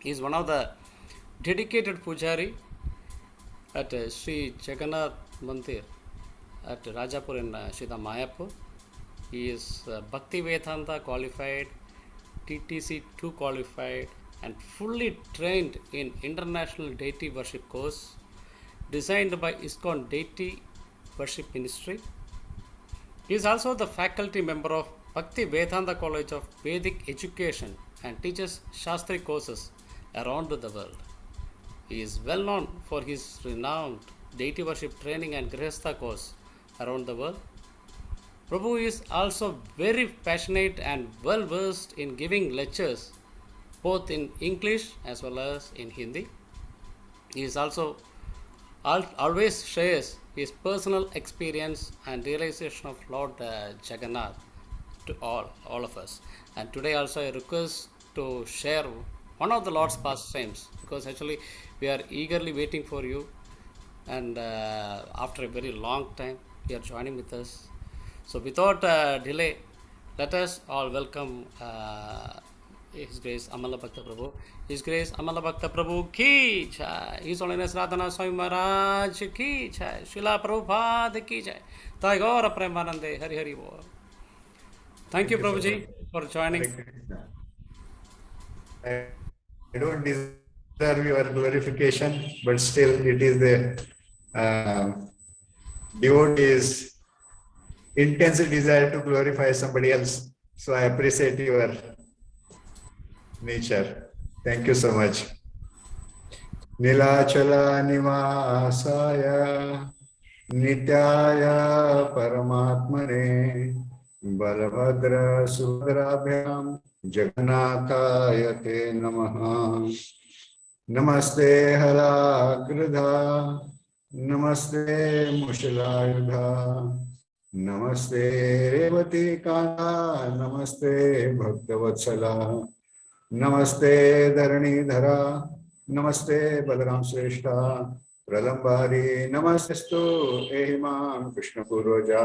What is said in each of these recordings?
He is one of the dedicated pujari at Sri Jagannath Mandir at Rajapur in Sridham Mayapur. He is Bhakti Vedanta qualified, TTC 2 qualified, and fully trained in International Deity Worship course designed by ISKCON Deity Worship Ministry. He is also the faculty member of Bhakti Vedanta College of Vedic Education and teaches Shastri courses around the world. He is well known for his renowned deity worship training and Grihastha course around the world. Prabhu is also very passionate and well versed in giving lectures both in English as well as in Hindi. He is also always shares his personal experience and realization of Lord Jagannath to all of us. And today also I request to share one of the Lord's pastimes, because actually we are eagerly waiting for you, and after a very long time you are joining with us. So without delay, let us all welcome His Grace Amala Bhakta Prabhu. His Grace Amala Bhakta Prabhu ki jai. His Holiness Radhana Swami Maharaj ki jai. Srila Prabhupada ki jai. Thai Gaura Premanande Hari Hari Bol. Thank you, Prabhuji, for joining. I don't deserve your glorification, but still it is the devotee's intense desire to glorify somebody else. So I appreciate your nature. Thank you so much. Nilachala Nivasaya Nityaya Paramatmane Balabhadra Sudrabhyam Jagannathaya Te Namaha. Namaste Halagridha, Namaste Mushalayudha, Namaste Revati Kanta, Namaste Bhaktavatsala, Namaste Dharanidhara, Namaste Balaram Sreshta, Pralambari, Namastestu Ehimam Krishna Purvaja,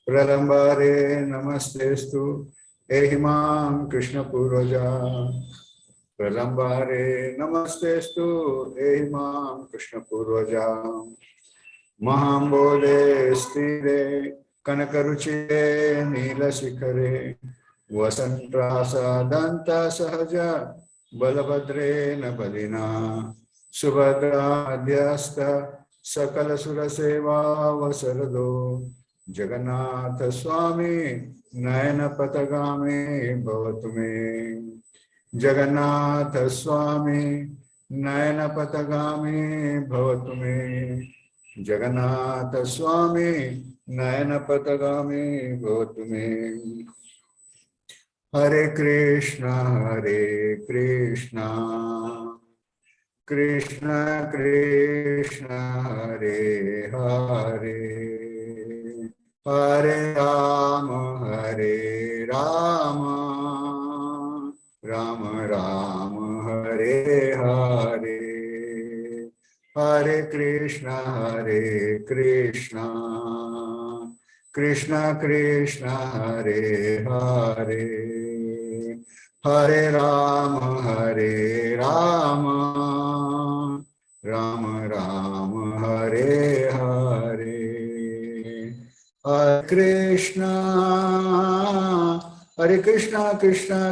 Pralambare, Namastestu Ehimam Krishna Purvaja, Pralambare, Namastestu Ehimam Krishna Purvaja, Mahambole Stire, Kanakaruchire, Nila Shikhare, Vasantrasa Danta Sahaja, Balabhadre Nabalina, Subhadra Adhyasta, Sakala Suraseva Vasarado, Jagannatha Swami, Nayana Patagame Bhavatume, Jagannatha Swami, Nayana Patagame Bhavatume, Jagannatha Swami, Nayana Patagame Bhavatume. Hare Krishna, Krishna Krishna, Hare Hare, Hare Rama, Rama Rama, Hare Hare, Hare Krishna, Krishna Krishna, Hare Hare, Hare Rama, Rama Rama, Hare Hare, Hare Krishna, Krishna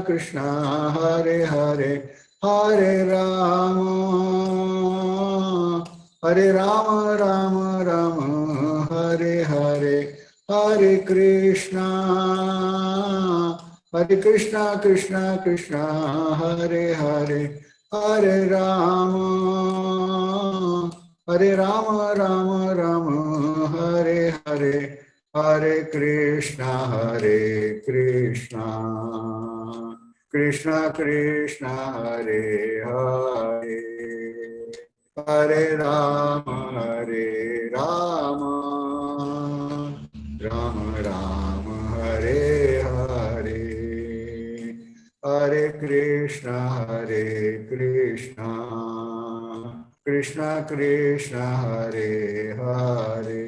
Krishna, Hare Hare, Hare Rama, Rama Rama, Hare Hare, Hare Krishna, Krishna Krishna, Hare Hare, Hare Rama, Rama Rama, Hare Hare, Hare Krishna, Krishna Krishna, Hare Hare, Hare Rama, Rama Rama, Hare Hare, Hare Krishna, Krishna Krishna, Hare Hare,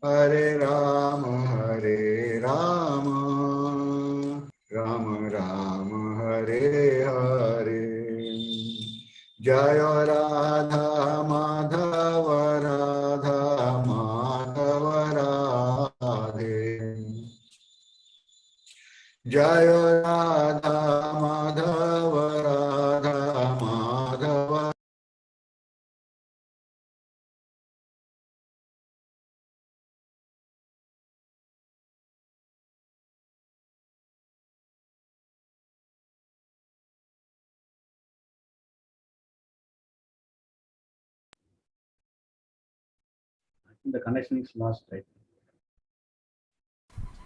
Hare Rama, Rama Rama, Hare Hare. Jaya Radha Madhava Radha Madhava Radhe. Jaya Radha Madhava Radha Madhava. The connection is lost, right?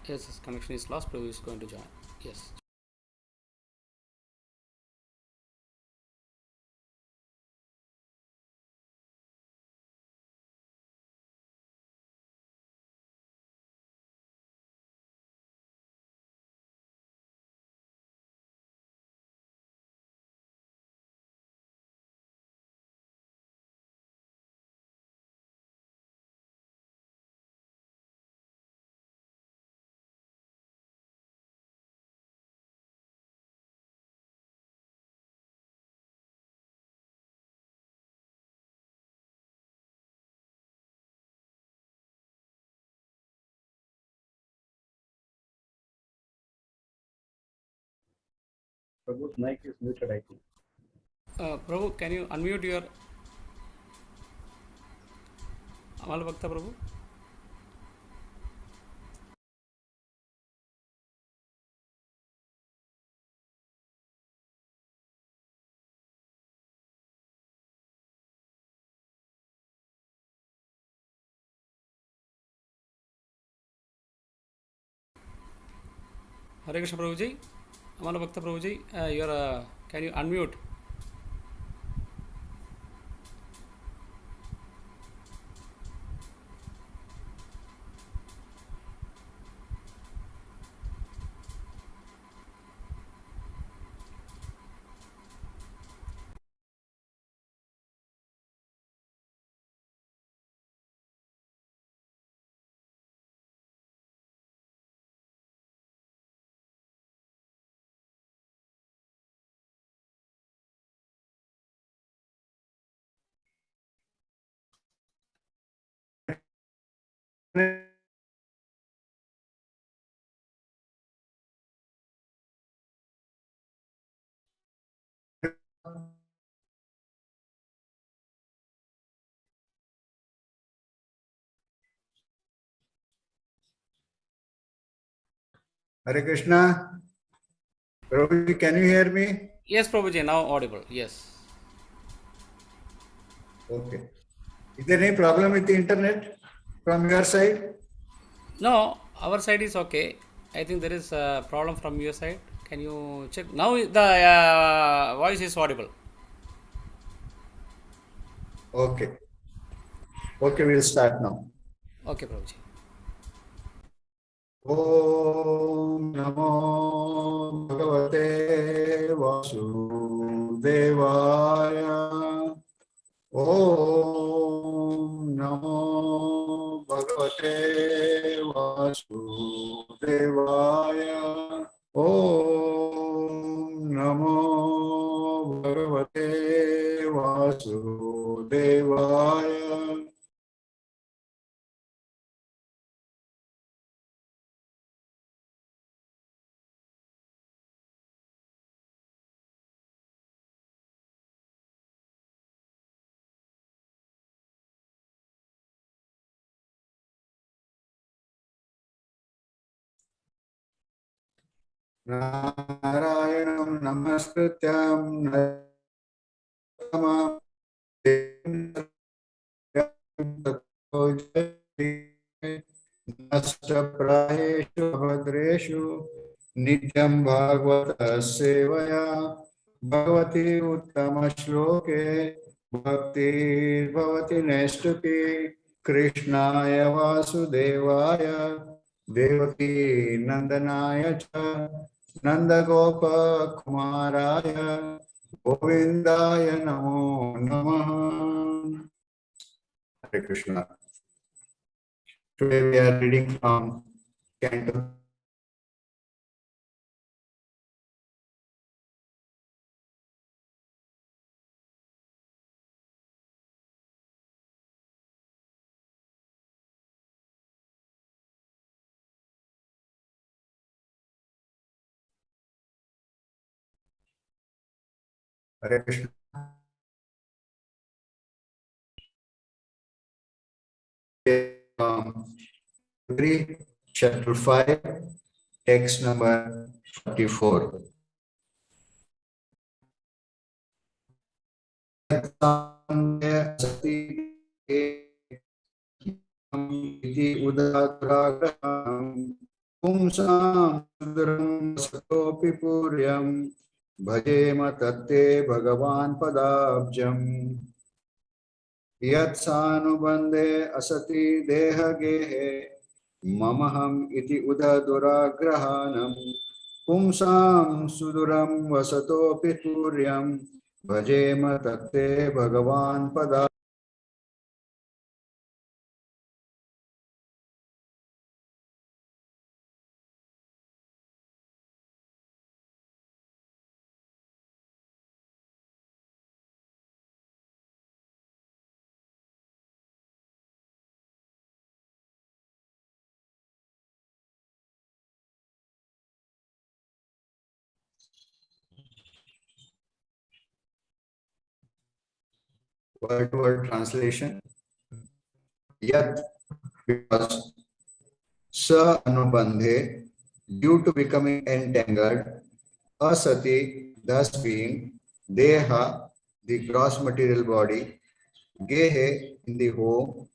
Yes, his connection is lost. Prabhu is going to join. Yes. Prabhu's mic is muted, I think. Prabhu, can you unmute your Amala Bhakta, Prabhu? Hare Krishna, Prabhuji. Amala Bhakta, Prabhuji. Can you unmute? Hare Krishna. Prabhuji, can you hear me? Yes, Prabhuji, now audible. Yes. Okay. Is there any problem with the internet from your side? No, our side is okay. I think there is a problem from your side. Can you check? Now the voice is audible. Okay. Okay, we'll start now. Okay, Prabhuji. Om Namo Bhagavate Vasudevaya. Om Namo Bhagavate Vasudevaya. Om Namo Bhagavate Vasudevaya. Narayanam namaskrityam naramam nashtaprayeshu bhadreshu nityam bhagavata sevaya bhagavati uttama shloke bhakti bhavati neshtuki krishnaya vasudevaya devaki nandanaya cha nandagopa kumaraya govindaya namo namaha. Hare Krishna. Today we are reading from Canto Hare Krishna. Chapter 5, text number 44. इति उदाग्राग्रहम् पुंसां सुदृढं सतोऽपि पूर्यं भजेम तत्ते भगवान् पदाब्जम् यत्सानुबन्धे असति देहगेहे ममहम् इति उददुराग्रहाणम् पुंसां सुदूरं वसतोऽपि पूर्यं भजेम तत्ते भगवान् पदा. Word translation. Yat, because sa anubandhe, due to becoming entangled, asati, thus being, deha, the gross material body, gehe, in the home,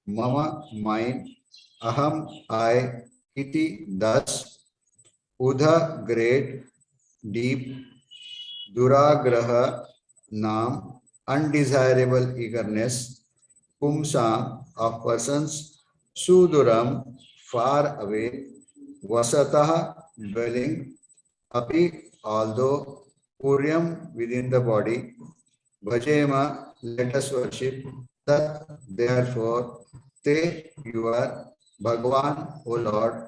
mama, mine, aham, I, iti, thus, udha, great, deep, duragraha, nam, undesirable eagerness, pumsa, of persons, suduram, far away, vasatah, dwelling, api, although, puryam, within the body, bhajema, let us worship, tat, therefore, te, you are, Bhagwan, O Lord.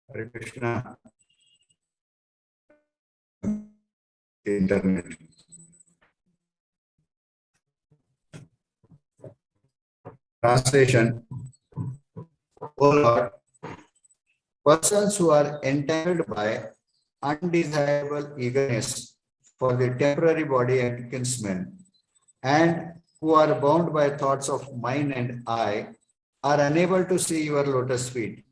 Hare Krishna. Internet. Translation. O Lord, persons who are entangled by undesirable eagerness for the temporary body and kinsmen, and who are bound by thoughts of mine and I, are unable to see your lotus feet,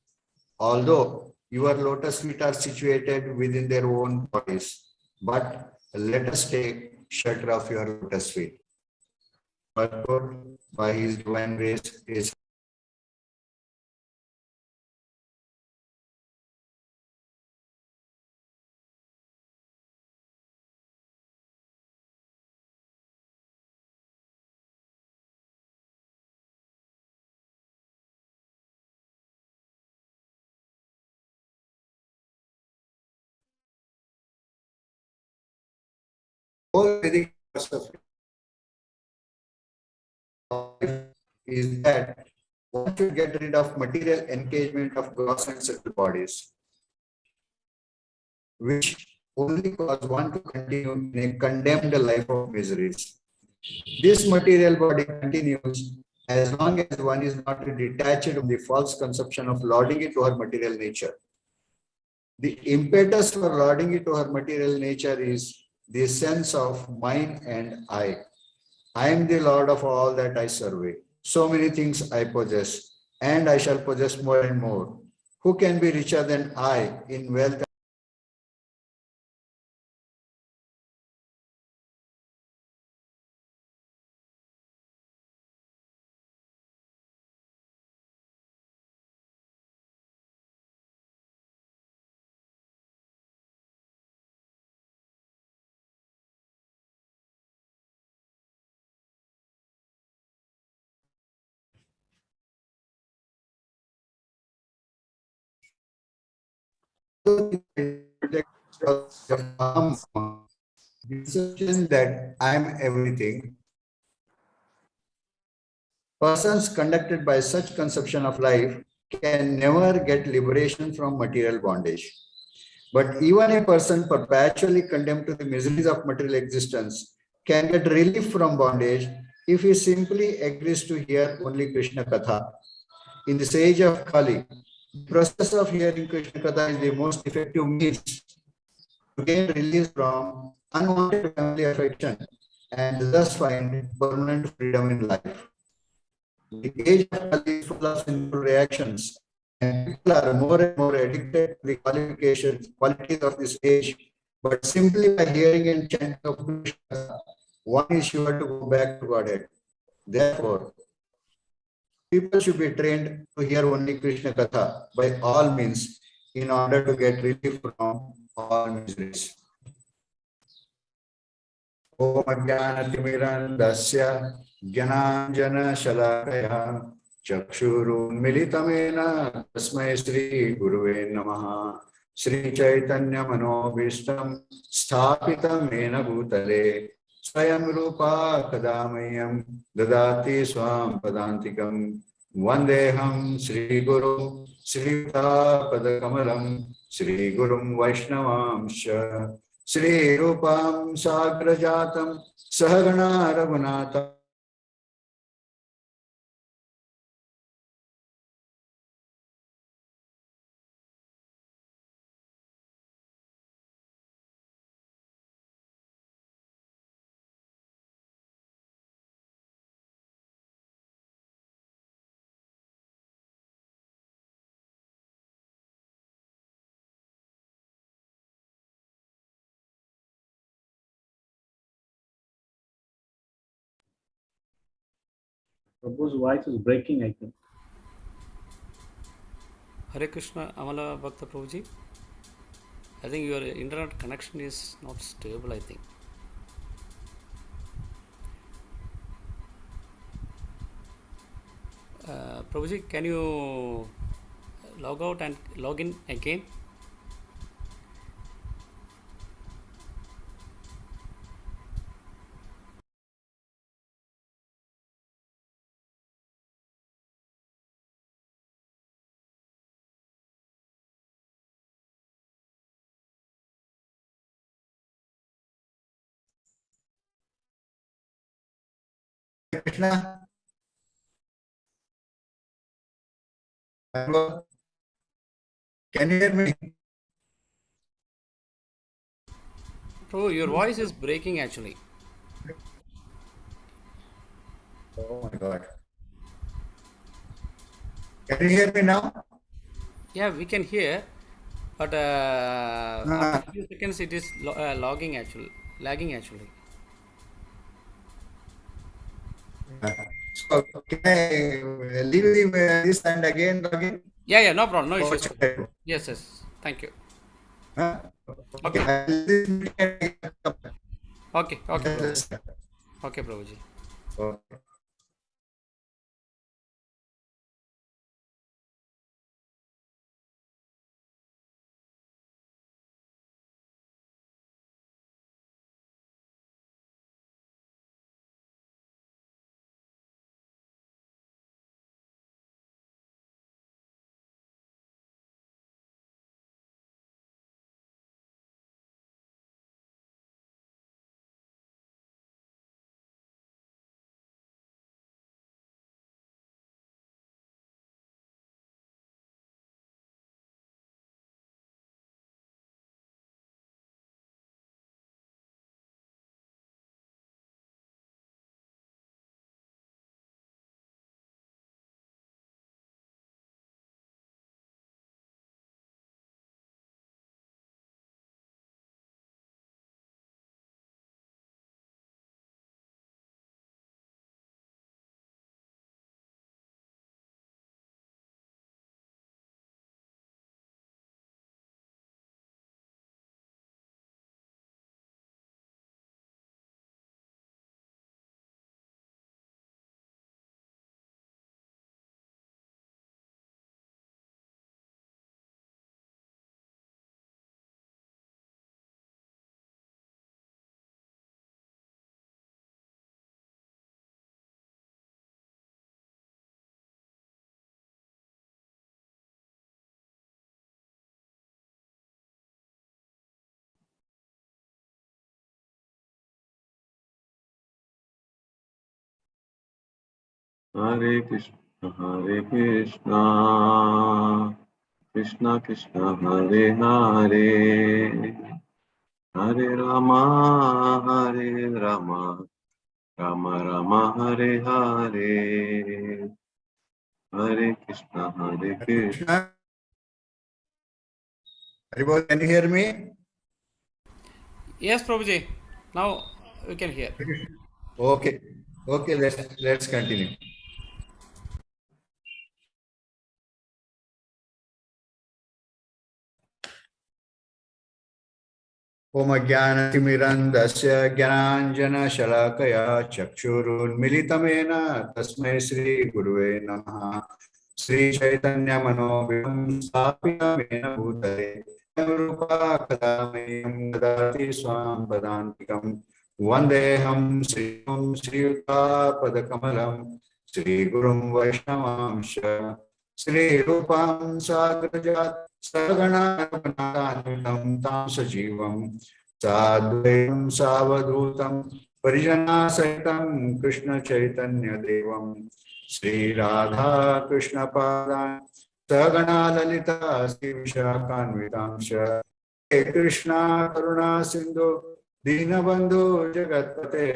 although your lotus feet are situated within their own bodies. But let us take shelter of your lotus feet. Purport by His divine grace is whole Vedic philosophy is that one should get rid of material engagement of gross and subtle bodies, which only cause one to continue in a condemned life of miseries. This material body continues as long as one is not detached from the false conception of lording it to her material nature. The impetus for lording it to her material nature is the sense of mine and I. I am the Lord of all that I survey. So many things I possess, and I shall possess more and more. Who can be richer than I in wealth? Decision that I am everything. Persons conducted by such conception of life can never get liberation from material bondage. But even a person perpetually condemned to the miseries of material existence can get relief from bondage if he simply agrees to hear only Krishna Katha. In this age of Kali, the process of hearing Krishna Katha is the most effective means to gain release from unwanted family affection and thus find permanent freedom in life. The age of Kali is full of sinful reactions, and people are more and more addicted to the qualities of this age. But simply by hearing and chanting of Krishna, one is sure to go back to Godhead. Therefore, people should be trained to hear only Krishna Katha by all means in order to get relief from all miseries. Om Ajnanatimirandasya Jnananjana-shalakaya Chakshurunmilitamena Tasmai Shri Guruve Namaha Shri Chaitanya Manobhishtam Sthapitam Mena Bhutale Swayam Rupa Kadamayam Dadati Swam Padantikam Vandeham Shri Guru Shri Padakamalam Shri Gurum Vaishnavamsha Shri Rupam Sagrajatam Sahagana Raghunatha Prabhu's voice is breaking, I think. Hare Krishna, Amala Bhakta Prabhuji. I think your internet connection is not stable, I think. Prabhuji, can you log out and log in again? Krishna. Hello. Can you hear me? Prabhu, your voice is breaking actually. Oh my God. Can you hear me now? Yeah, we can hear, but after Ah, few seconds it is logging actually, lagging actually. yeah. So can I leave this and again login? Yeah, no problem, no Or issues, should Prabhu. I do? Yes, thank you. Huh? Okay, Okay, I'll leave this meeting and again come back. okay, Prabhu. Just a second. Okay, Prabhuji. Okay. Hare Krishna, Krishna Krishna, Hare Hare, Hare Rama, Rama Rama, Hare Hare, Hare Krishna, Hare Krishna. Krishna, Haribol, can you hear me? Yes, Prabhuji. Now we can hear. Okay, okay, let's continue. ओम ज्ञानतिमिरन्धस्य ज्ञानाञ्जनशलाकया चक्षुरुन्मिलितमेन तस्मै श्रीगुरुवे नमः। श्रीचैतन्यमनोभीष्टं स्थापितमेन भूतले रूपा कदा मह्यं ददाति स्वां पदान्तिकं वन्देऽहं श्रीयुतापदकमलं श्रीगुरुं वैष्णवांश श्रीरूपां साग्रजात् सगणान्वितं तां सजीवं साद्वैतं सावधूतं परिजनासहितं कृष्णचैतन्यदेवं श्रीराधा कृष्णपादान् सगणा ललिता श्रीविशाखान्वितांश हे कृष्णा करुणा सिन्धु दीनबन्धु जगत्पते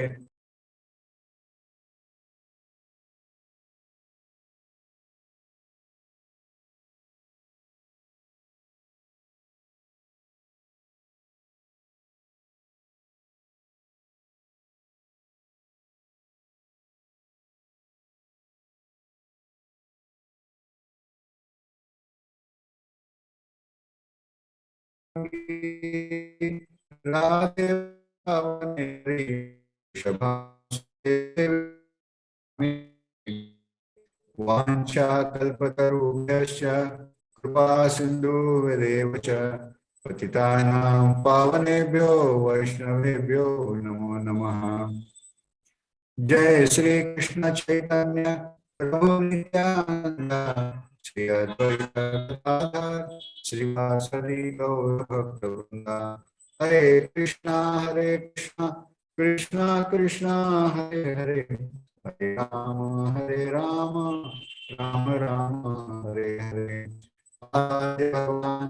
राधे वाञ्छाकल्पतरुभ्यश्च कृपा सिन्धुभ्येव च पतितानां पावनेभ्यो वैष्णवेभ्यो नमो नमः। जय श्री कृष्ण चैतन्य प्रभु नित्यानंद श्री अद्वैत गदाधर श्रीवासदि गौर भक्तवृंद। हरे कृष्णा कृष्णा कृष्णा हरे हरे, हरे राम राम राम हरे हरे। आदि भगवान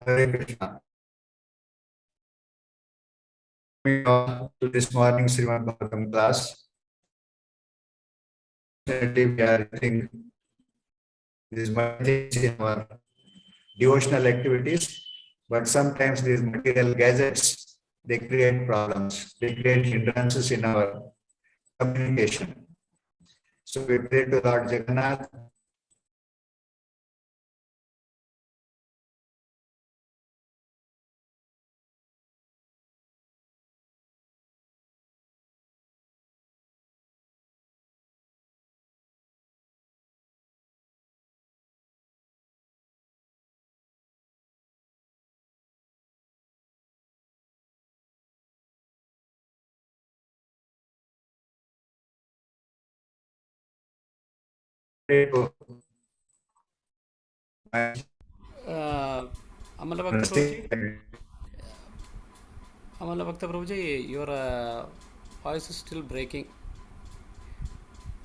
Hare Krishna. To this morning Srimad Bhagavatam class. We are doing these things in our devotional activities, but sometimes these material gadgets, they create problems, they create hindrances in our communication. So we pray to Lord Jagannath. Pray to Amala Bhakta Prabhuji. Amala Bhakta Prabhuji, your voice is still breaking.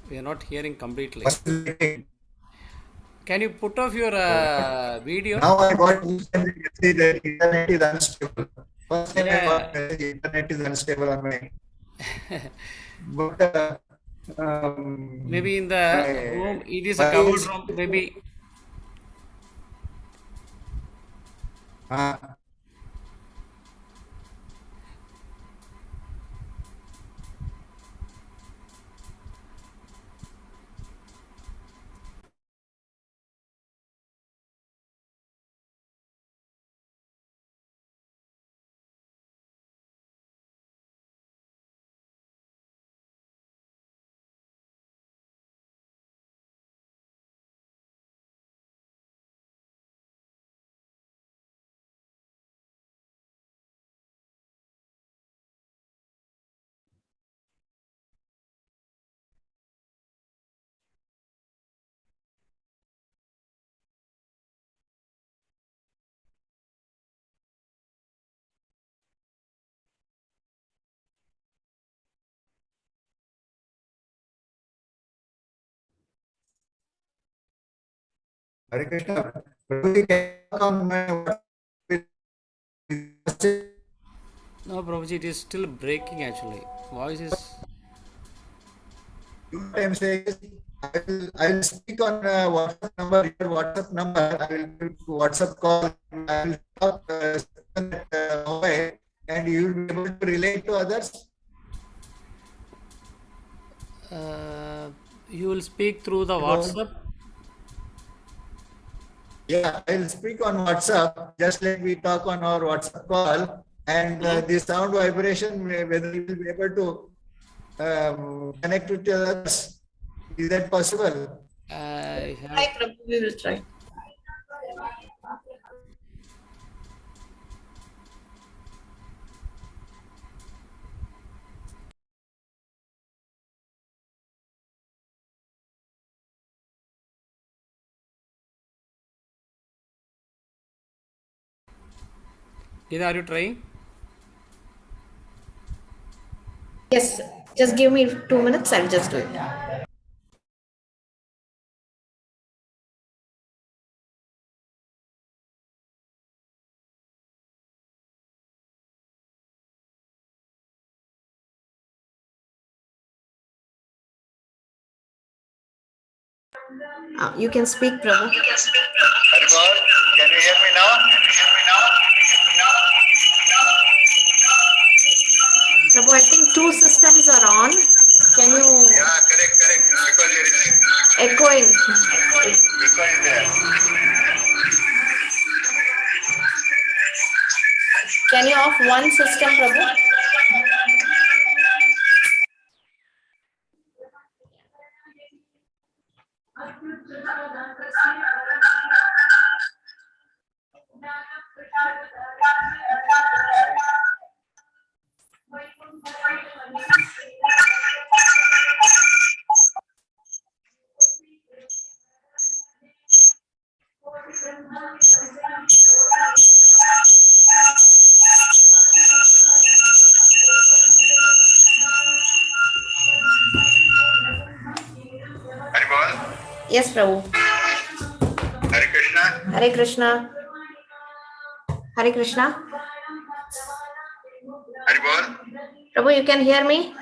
We are not hearing completely. Can you put off your video? Now I got see that internet is unstable. First time I Yeah. got internet is unstable on my. But Maybe in the room, it is a covered room. Maybe. Hare Krishna. Prabhuji, can you talk on my WhatsApp? No, Prabhuji, it is still breaking actually. Voice is. What I'm saying is, I will speak on WhatsApp number, your WhatsApp number. I will do WhatsApp call. I will talk away, and you will be able to relate to others. You will speak through the WhatsApp. Yeah, I will speak on WhatsApp, just like we talk on our WhatsApp call, and the sound vibration, whether you will be able to connect with others. Is that possible? I Hi, have. Prabhu, we will try. Either are you trying? Yes, just give me 2 minutes, I'll just do it. You can speak, Prabhu. Haribol, can you hear me now? Prabhu, I think 2 systems are on. Can you Yeah, correct. Because there is echoing? echo is there. Can you off one system, Prabhu? Haribol, Yes, Prabhu. Hare Krishna. Hare Krishna. Hare Krishna. Haribol, Prabhu, you can hear me?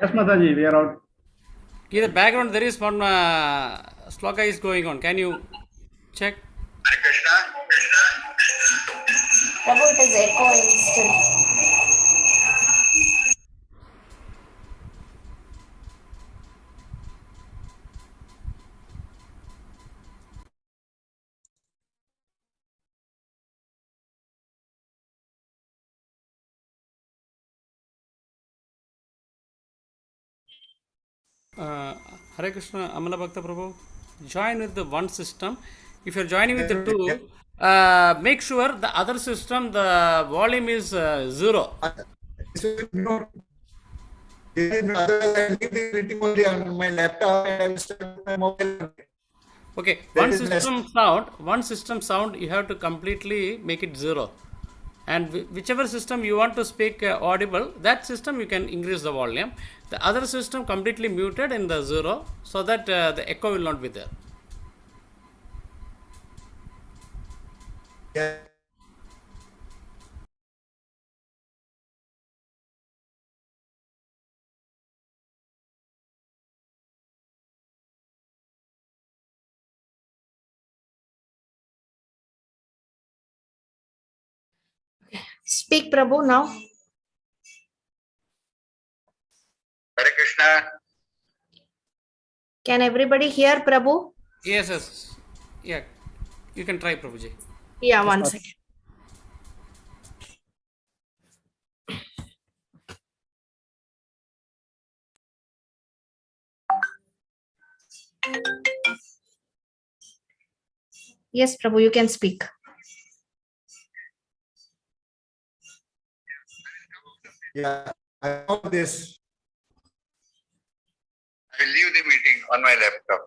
Yes, Mataji, we are out. In the background, there is one sloka is going on. Can you check? Hare Krishna. Prabhu, it is echoing still. Hare Krishna, Amala Bhakta Prabhu. Join with the one system. If you're joining with the two, make sure the other system, the volume is 0. Otherwise, I leave the meeting only on my laptop and I will start my mobile. Okay, That is best. one system sound, you have to completely make it 0. And whichever system you want to speak audible, that system you can increase the volume. The other system completely muted in the 0, so that the echo will not be there. Yeah. Speak, Prabhu, now. Hare Krishna. Can everybody hear Prabhu? Yes. Yeah, you can try, Prabhuji. Yeah, one second. Yes, Prabhu, you can speak. Yeah, I know this. I will leave the meeting on my laptop.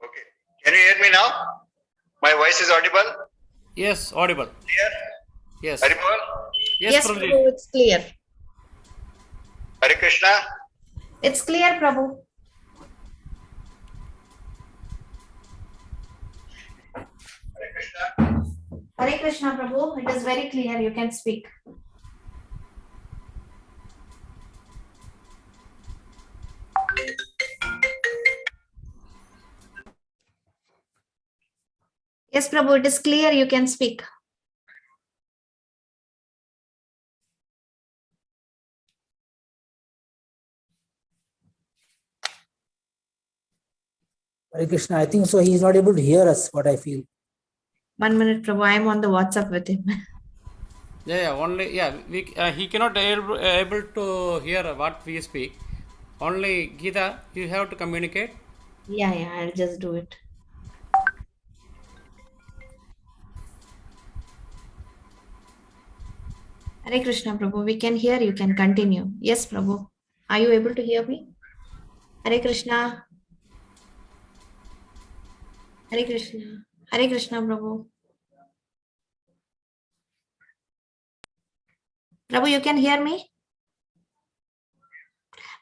Okay. Can you hear me now? My voice is audible? Yes, audible. Clear? Yes. Haribol? Yes, Yes, Prabhuji. Prabhu, it's clear. Hare Krishna. It's clear, Prabhu. Hare Krishna. Hare Krishna, Prabhu. It is very clear. You can speak. Yes, Prabhu. It is clear. You can speak. Hare Krishna, I think so. He is not able to hear us, what I feel. 1 minute, Prabhu. I am on the WhatsApp with him. He cannot able to hear what we speak. Only Gita, you have to communicate. Yeah, I'll just do it. Hare Krishna, Prabhu. We can hear you. Can continue. Yes, Prabhu. Are you able to hear me? Hare Krishna. Hare Krishna. Hare Krishna, Prabhu. Prabhu, you can hear me?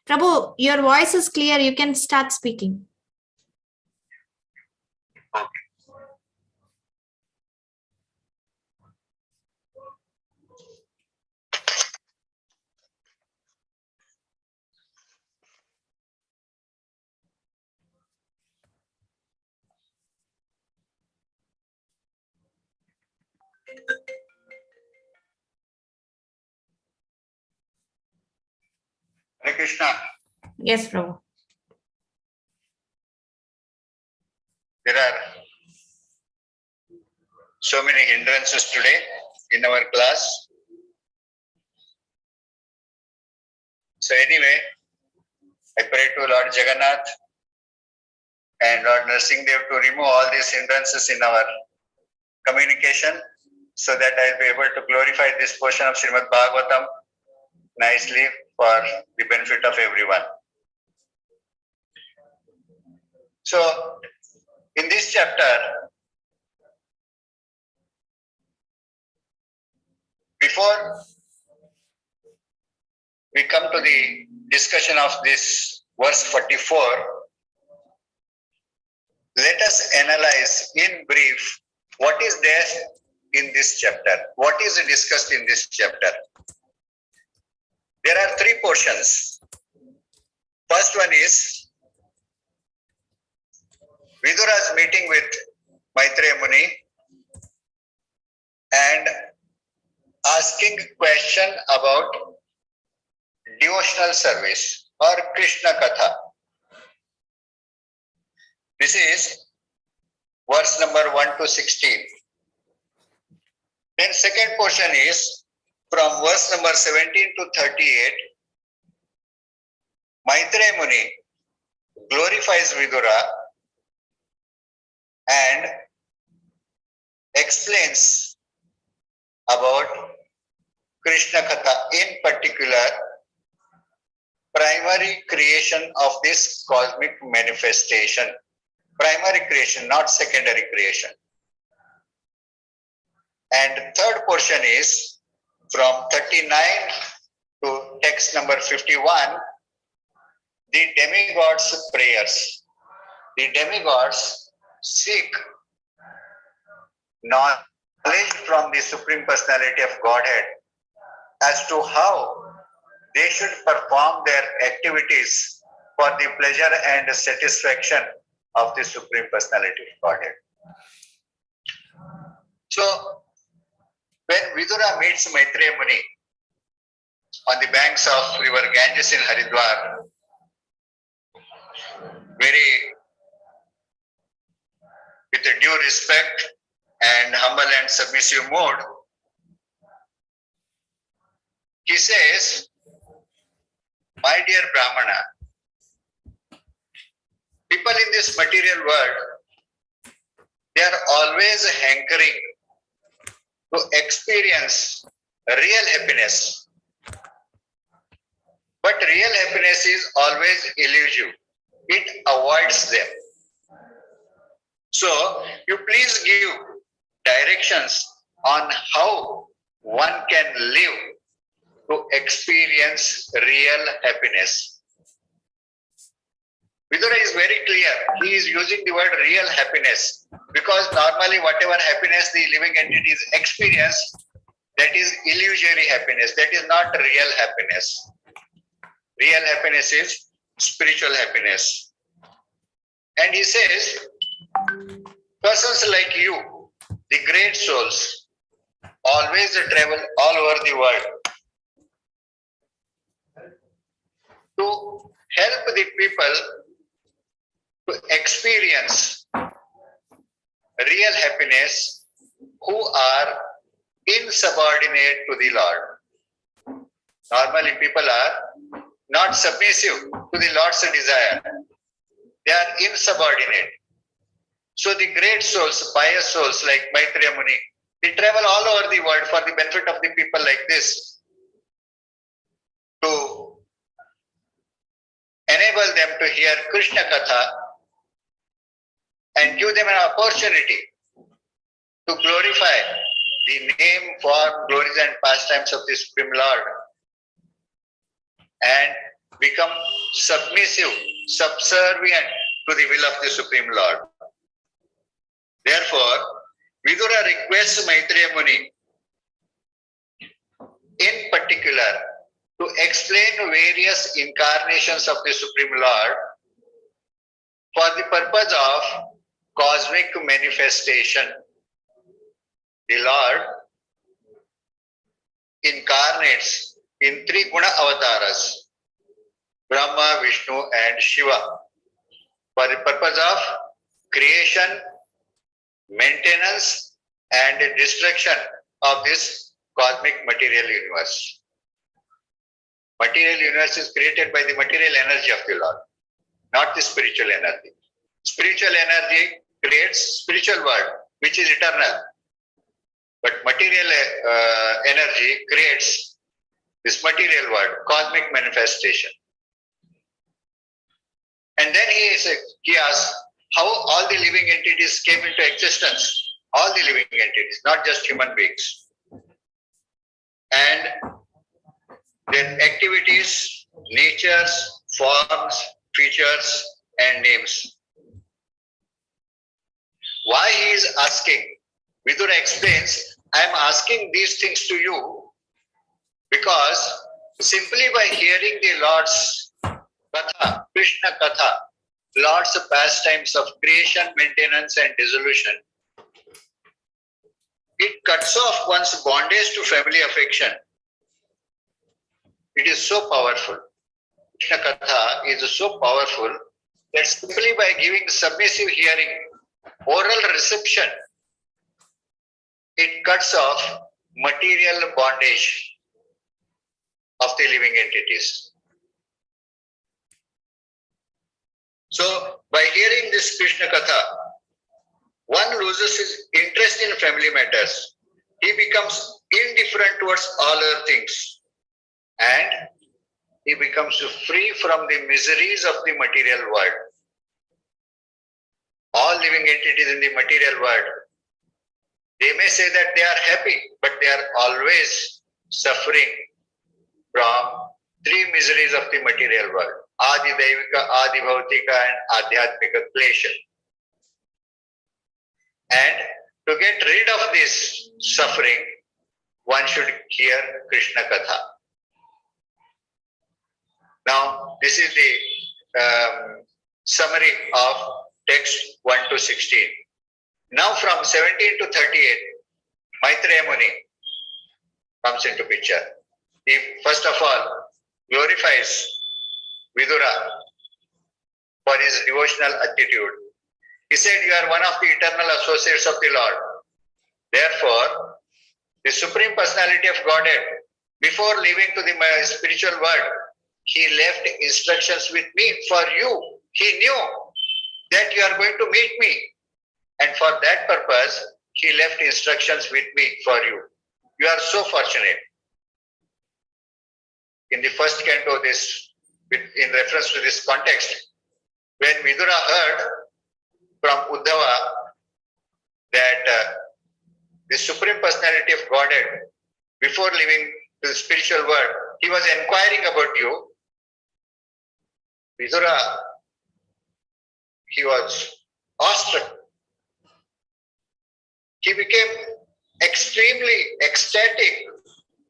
Prabhu, your voice is clear. You can start speaking. Hare Krishna. Yes, Prabhu. There are so many hindrances today in our class. So anyway, I pray to Lord Jagannath and Lord Nrsimhadev to remove all these hindrances in our communication so that I'll be able to glorify this portion of Srimad Bhagavatam nicely for the benefit of everyone. So, in this chapter, before we come to the discussion of this verse 44, let us analyze in brief what is there in this chapter. What is discussed in this chapter? There are three portions. First one is Vidura's meeting with Maitreya Muni and asking question about devotional service or Krishna Katha. This is verse number 1 to 16. Then second portion is from verse number 17 to 38. Maitreya Muni glorifies Vidura and explains about Krishna Katha, in particular primary creation of this cosmic manifestation. Primary creation, not secondary creation. And third portion is from 39 to text number 51, the demigods' prayers. The demigods seek knowledge from the Supreme Personality of Godhead as to how they should perform their activities for the pleasure and satisfaction of the Supreme Personality of Godhead. So, when Vidura meets Maitreya Muni on the banks of river Ganges in Haridwar, with a due respect and humble and submissive mood, he says, "My dear Brahmana, people in this material world, they are always hankering to experience real happiness. But real happiness is always elusive. It avoids them. So, you please give directions on how one can live to experience real happiness. Vidura is very clear. He is using the word real happiness because normally whatever happiness the living entities experience, that is illusory happiness. That is not real happiness. Real happiness is spiritual happiness. And he says, persons like you, the great souls, always travel all over the world to help the people to experience real happiness who are insubordinate to the Lord. Normally people are not submissive to the Lord's desire. They are insubordinate. So the great souls, pious souls like Maitreya Muni, they travel all over the world for the benefit of the people like this to enable them to hear Krishna Katha and give them an opportunity to glorify the name, form, glories and pastimes of the Supreme Lord and become submissive, subservient to the will of the Supreme Lord. Therefore, Vidura requests Maitreya Muni in particular to explain various incarnations of the Supreme Lord for the purpose of cosmic manifestation. The Lord incarnates in three guna avatars, Brahma, Vishnu and Shiva, for the purpose of creation, maintenance and destruction of this cosmic material universe. Material universe is created by the material energy of the Lord, not the spiritual energy. Spiritual energy creates spiritual world, which is eternal. But material energy creates this material world, cosmic manifestation. And then he asks how all the living entities came into existence. All the living entities, not just human beings. And their activities, natures, forms, features, and names. Why he is asking? Vidura explains, I am asking these things to you because simply by hearing the Lord's Katha, Krishna Katha, Lord's pastimes of creation, maintenance and dissolution, it cuts off one's bondage to family affection. It is so powerful. Krishna Katha is so powerful that simply by giving submissive hearing, oral reception, it cuts off material bondage of the living entities. So, by hearing this Krishna Katha, one loses his interest in family matters. He becomes indifferent towards all other things. And he becomes free from the miseries of the material world. All living entities in the material world, they may say that they are happy, but they are always suffering from three miseries of the material world. Adi Daivika, Adi Bhautika and Adhyatmika Klesha. And to get rid of this suffering, one should hear Krishna Katha. Now, this is the summary of text 1 to 16. Now, from 17 to 38, Maitreya Muni comes into picture. He first of all glorifies Vidura for his devotional attitude. He said, you are one of the eternal associates of the Lord. Therefore, the Supreme Personality of Godhead, before leaving to the spiritual world, he left instructions with me for you. He knew that you are going to meet me. And for that purpose, he left instructions with me for you. You are so fortunate. In the first canto, in reference to this context, when Vidura heard from Uddhava that the Supreme Personality of Godhead, before leaving to the spiritual world. He was inquiring about you. Vidura, he was awestruck. He became extremely ecstatic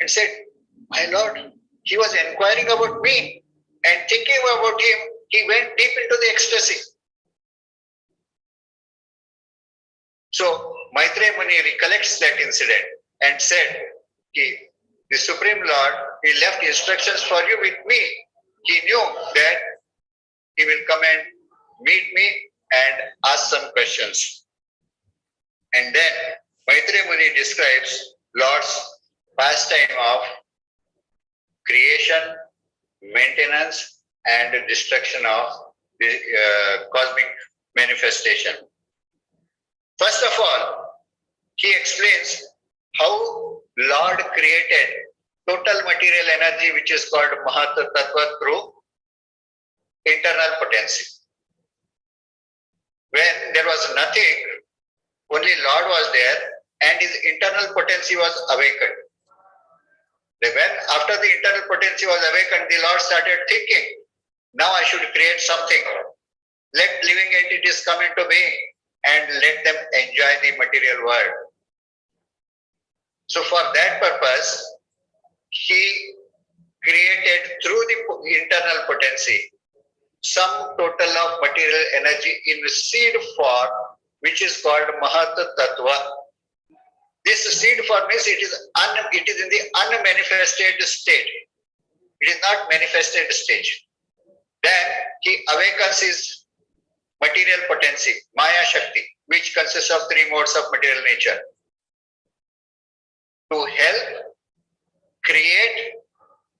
and said, "My Lord, he was inquiring about me, and thinking about him, he went deep into the ecstasy." So Maitreya Muni recollects that incident and said, the Supreme Lord, he left instructions for you with me. He knew that he will come and meet me and ask some questions. And then Maitreya Muni describes Lord's pastime of creation, maintenance, and destruction of the cosmic manifestation. First of all, he explains how Lord created total material energy, which is called Mahat Tattva, through internal potency. When there was nothing, only Lord was there, and his internal potency was awakened. When after the internal potency was awakened, the Lord started thinking, now I should create something. Let living entities come into being and let them enjoy the material world. So for that purpose, he created through the internal potency some total of material energy in seed form, which is called Mahat Tattva. This seed form means it is in the unmanifested state. It is not manifested stage. Then he awakens his material potency, Maya Shakti, which consists of three modes of material nature, to help create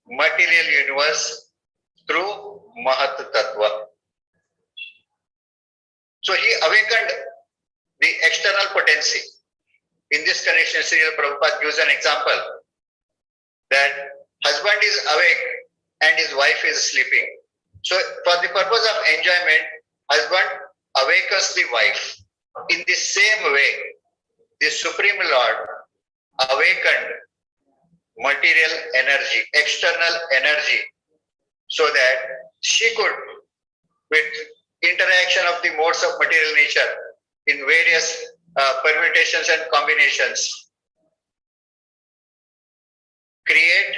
material universe through Mahat Tattva. So he awakened the external potency. In this connection, Srila Prabhupada gives an example that husband is awake and his wife is sleeping. So for the purpose of enjoyment, husband awakens the wife. In the same way, the Supreme Lord awakened material energy, external energy, so that she could, with interaction of the modes of material nature in various permutations and combinations, create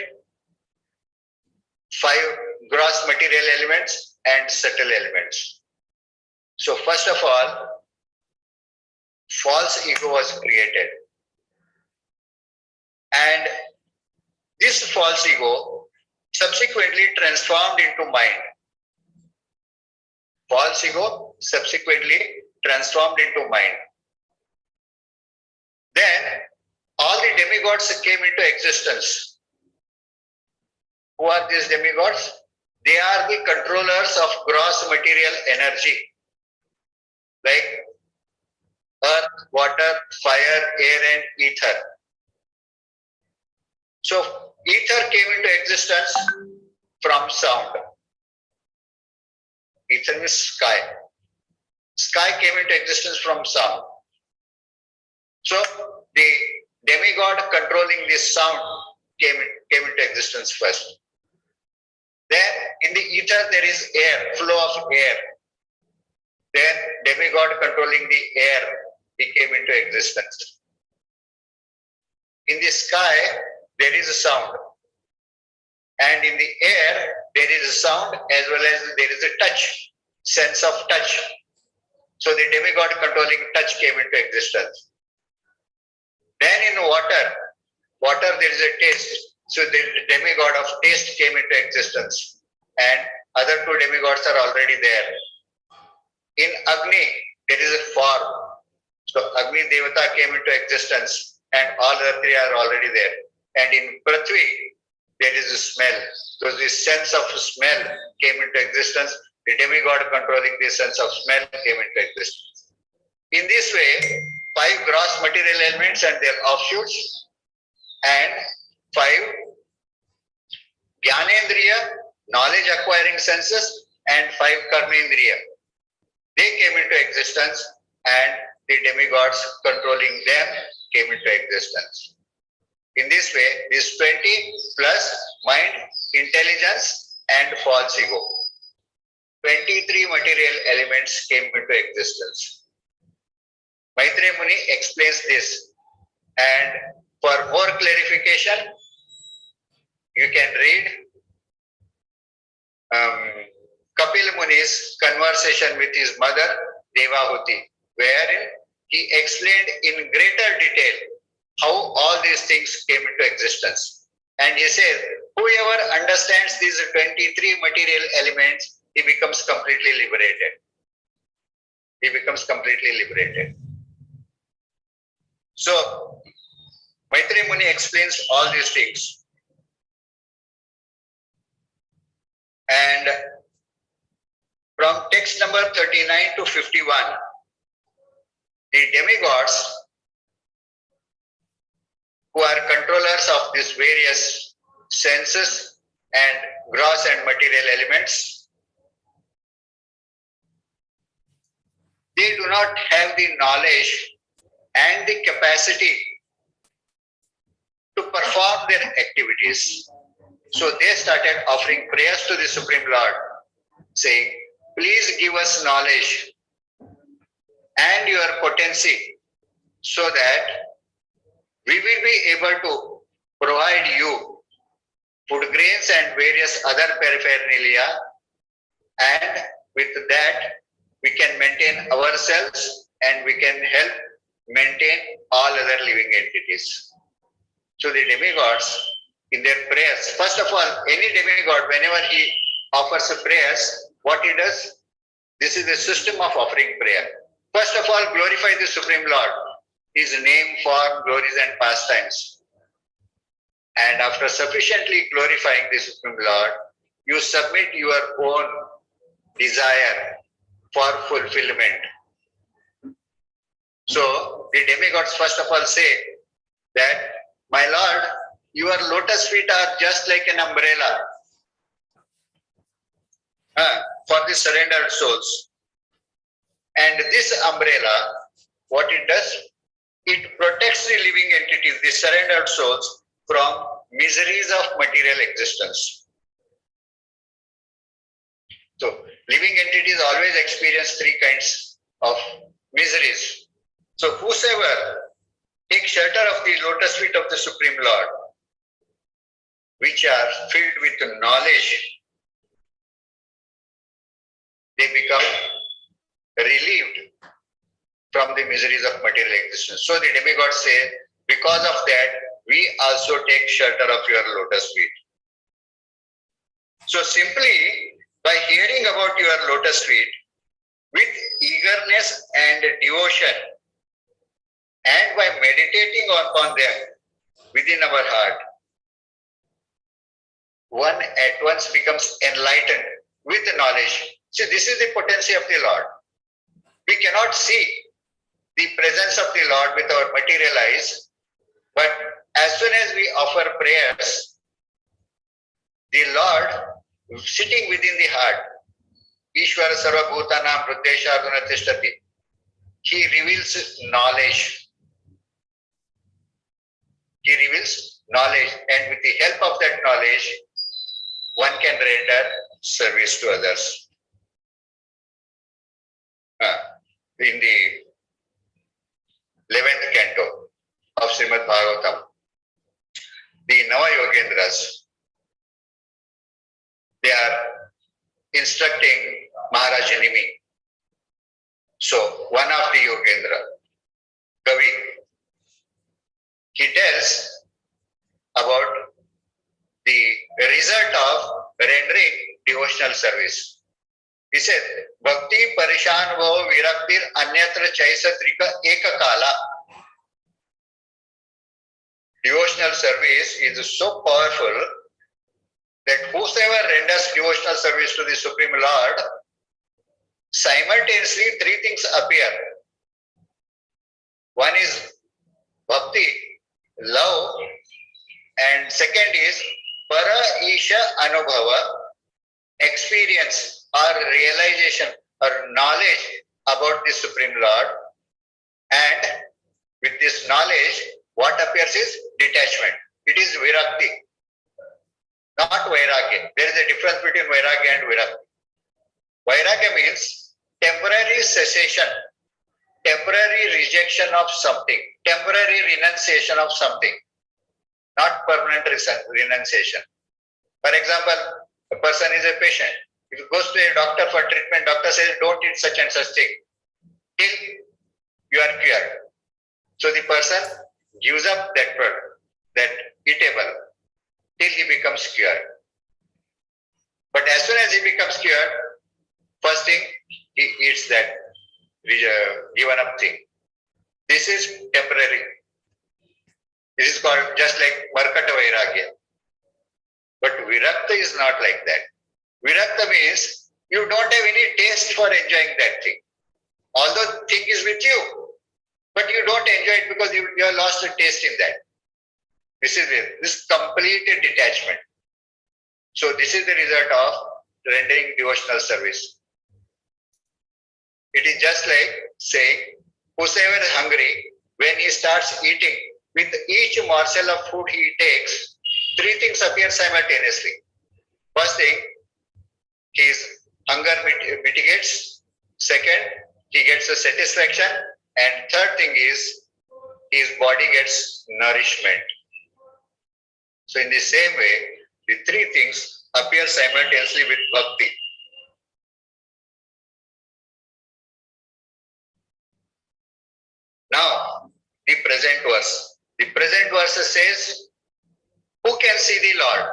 5 gross material elements and subtle elements. So first of all, false ego was created. And this false ego subsequently transformed into mind. False ego subsequently transformed into mind. Then all the demigods came into existence. Who are these demigods? They are the controllers of gross material energy, like earth, water, fire, air, and ether. So ether came into existence from sound. Ether means sky. Sky came into existence from sound. So the demigod controlling this sound came into existence first. Then in the ether there is air, flow of air. Then demigod controlling the air, he came into existence. In the sky there is a sound. And in the air there is a sound as well as there is a touch, sense of touch. So the demigod controlling touch came into existence. Then in water there is a taste. So the demigod of taste came into existence. And other 2 demigods are already there. In Agni, there is a form. So Agni Devata came into existence and all other 3 are already there. And in Prithvi, there is a smell. So this sense of smell came into existence. The demigod controlling the sense of smell came into existence. In this way, 5 gross material elements and their offshoots, and 5 Jnanendriya, knowledge acquiring senses, and 5 Karmendriya. They came into existence and the demigods controlling them came into existence. In this way, this 20 plus mind, intelligence and false ego. 23 material elements came into existence. Maitreya Muni explains this, and for more clarification, you can read Kapil Muni's conversation with his mother Devahuti, wherein he explained in greater detail how all these things came into existence. And he says, whoever understands these 23 material elements, he becomes completely liberated. He becomes completely liberated. So, Maitreya Muni explains all these things. And from text number 39 to 51, the demigods who are controllers of these various senses and gross and material elements, they do not have the knowledge and the capacity to perform their activities. So they started offering prayers to the Supreme Lord, saying, please give us knowledge and your potency so that we will be able to provide you food grains and various other paraphernalia, and with that we can maintain ourselves and we can help maintain all other living entities. So the demigods in their prayers, first of all, any demigod, whenever he offers a prayers, what he does, this is the system of offering prayer. First of all, glorify the Supreme Lord, his name, form, glories and pastimes. And after sufficiently glorifying the Supreme Lord, you submit your own desire for fulfillment. So the demigods first of all say that, my Lord, your lotus feet are just like an umbrella for the surrendered souls. And this umbrella, what it does, it protects the living entities, the surrendered souls, from miseries of material existence. So, living entities always experience three kinds of miseries. So, whosoever takes shelter of the lotus feet of the Supreme Lord, which are filled with knowledge, they become relieved from the miseries of material existence. So the demigods say, because of that, we also take shelter of your lotus feet. So simply by hearing about your lotus feet with eagerness and devotion, and by meditating upon them within our heart, one at once becomes enlightened with the knowledge. See, this is the potency of the Lord. We cannot see the presence of the Lord with our material eyes, but as soon as we offer prayers, the Lord sitting within the heart, Ishvara Sarva Bhutanam Hridesha Arjuna Tishtati, he reveals knowledge. He reveals knowledge, and with the help of that knowledge, one can render service to others. In the 11th canto of Srimad Bhagavatam, the Nava Yogendras, they are instructing Maharaj Nimi. So, one of the Yogendra, Kavi, he tells about the result of rendering devotional service. He said, Bhakti Parishan Vo Viraktir Anyatra Chaisatrika Eka Kala. Devotional service is so powerful that whosoever renders devotional service to the Supreme Lord, simultaneously three things appear. One is bhakti, love, and second is para isha anubhava, experience or realization or knowledge about the Supreme Lord, and with this knowledge What appears is detachment. It is virakti, not vairagya. There is a difference between vairagya and virakti. Vairagya means temporary cessation, temporary rejection of something, temporary renunciation of something, not permanent renunciation. For example, a person is a patient. If he goes to a doctor for treatment, doctor says, don't eat such and such thing till you are cured. So the person gives up that product, that eatable, till he becomes cured. But as soon as he becomes cured, first thing, he eats that given up thing. This is temporary. This is called just like Varkata Vairagya. But Virakta is not like that. Virakta means you don't have any taste for enjoying that thing. Although the thing is with you, but you don't enjoy it because you have lost the taste in that. This is it. This complete detachment. So this is the result of rendering devotional service. It is just like saying, whosoever is hungry, when he starts eating, with each morsel of food he takes, three things appear simultaneously. First thing, his hunger mitigates. Second, he gets a satisfaction. And third thing is, his body gets nourishment. So in the same way, the three things appear simultaneously with bhakti. Now, the present verse. The present verse says, who can see the Lord?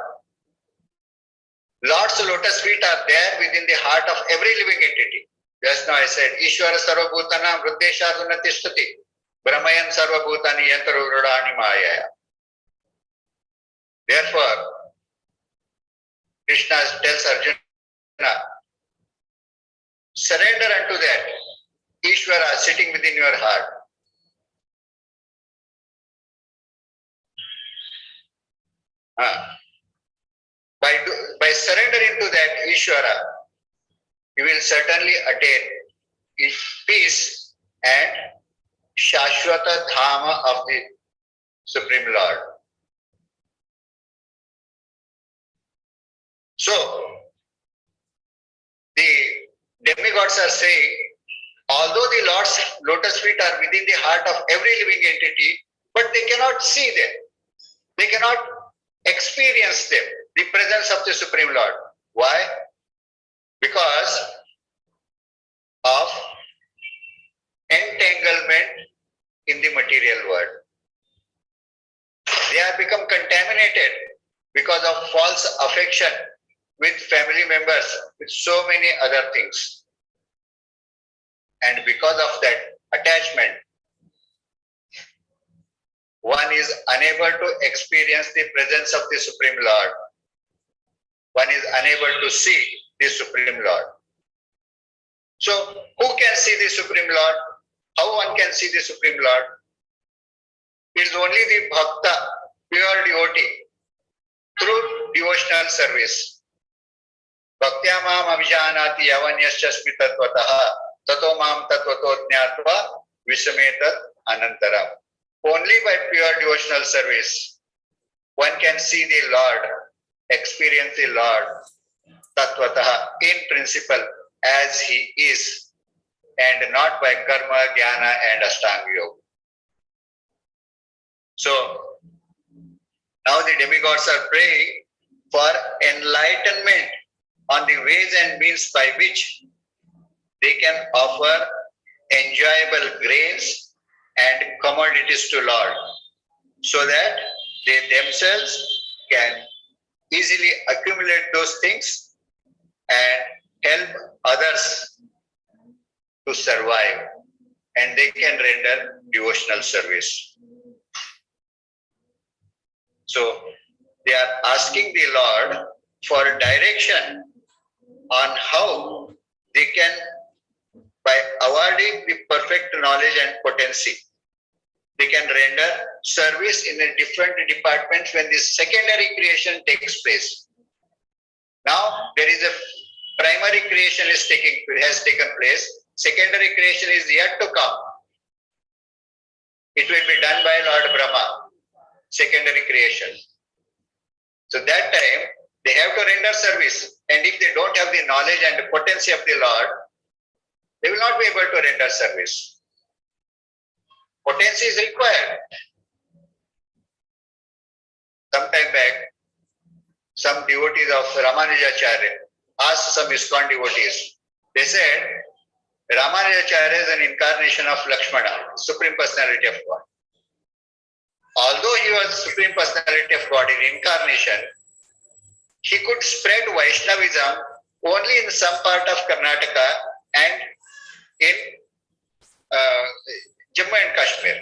Lord's lotus feet are there within the heart of every living entity. Just now I said, Ishvara sarvabhutana vruddesha tishthati brahmayan sarvabhutani yantarurudani maya. Therefore, Krishna tells Arjuna, surrender unto that Ishvara sitting within your heart. By surrendering to that Ishvara, you will certainly attain peace and Shashwata Dharma of the Supreme Lord. So, the demigods are saying, although the Lord's lotus feet are within the heart of every living entity, but they cannot see them. They cannot experience them, the presence of the Supreme Lord. Why? Because of entanglement in the material world. They have become contaminated because of false affection with family members, with so many other things. And because of that attachment, one is unable to experience the presence of the Supreme Lord. One is unable to see the Supreme Lord. So, who can see the Supreme Lord? How one can see the Supreme Lord? It is only the Bhakta, pure devotee, through devotional service. Bhaktya mam abhijanati yavanyasya tatvataha tato mam tatvato jnatva visametat anantaram. Only by pure devotional service, one can see the Lord, experience the Lord, tatvataha, in principle, as He is, and not by karma, jnana, and ashtanga yoga. So, now the demigods are praying for enlightenment on the ways and means by which they can offer enjoyable grains and commodities to Lord, so that they themselves can easily accumulate those things and help others to survive, and they can render devotional service. So they are asking the Lord for direction on how they can, by awarding the perfect knowledge and potency, they can render service in the different departments when the secondary creation takes place. Now there is a primary creation has taken place. Secondary creation is yet to come. it will be done by Lord Brahma, secondary creation. So that time, they have to render service. And if they don't have the knowledge and the potency of the Lord, they will not be able to render service. Potency is required. Some time back, some devotees of Ramanujacharya asked some ISKCON devotees. They said, Ramanujacharya is an incarnation of Lakshmana, Supreme Personality of God. Although he was Supreme Personality of God in incarnation, he could spread Vaishnavism only in some part of Karnataka and in Jammu and Kashmir,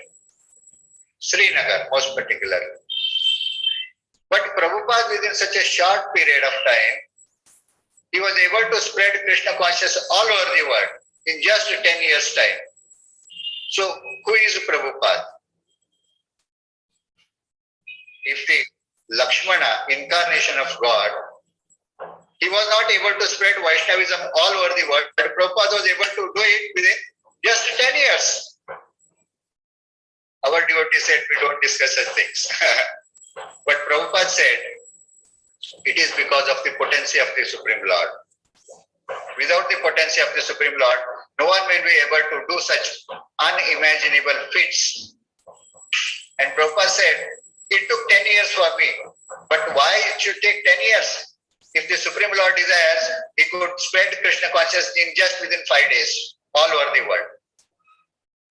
Srinagar most particularly. But Prabhupada, within such a short period of time, he was able to spread Krishna consciousness all over the world in just 10 years' time. So, who is Prabhupada? If the Lakshmana, incarnation of God, he was not able to spread Vaishnavism all over the world, but Prabhupada was able to do it within just 10 years. Our devotee said we don't discuss such things. But Prabhupada said, it is because of the potency of the Supreme Lord. Without the potency of the Supreme Lord, no one will be able to do such unimaginable feats. And Prabhupada said, it took 10 years for me. But why it should take 10 years? If the Supreme Lord desires, he could spread Krishna consciousness in just within 5 days, all over the world.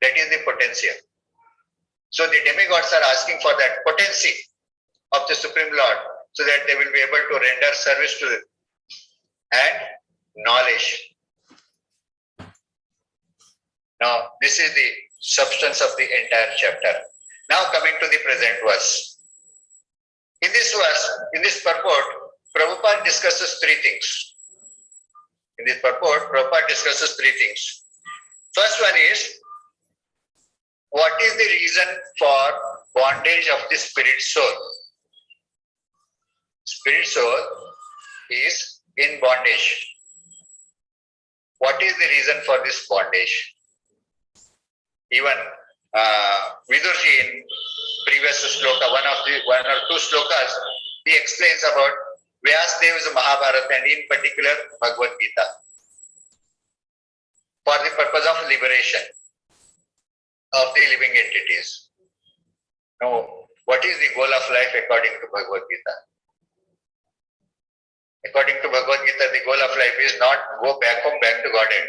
That is the potency. So the demigods are asking for that potency of the Supreme Lord, so that they will be able to render service to them. And knowledge. Now, this is the substance of the entire chapter. Now coming to the present verse. In this verse, in this purport, Prabhupada discusses three things. In this purport, Prabhupada discusses three things. First one is, what is the reason for bondage of the spirit soul? Spirit soul is in bondage. What is the reason for this bondage? Even Vidurji in previous sloka, one or two slokas, he explains about Vyasdeva's Mahabharata and in particular Bhagavad Gita for the purpose of liberation of the living entities. Now, what is the goal of life according to Bhagavad Gita? According to Bhagavad Gita, the goal of life is not go back home, back to Godhead.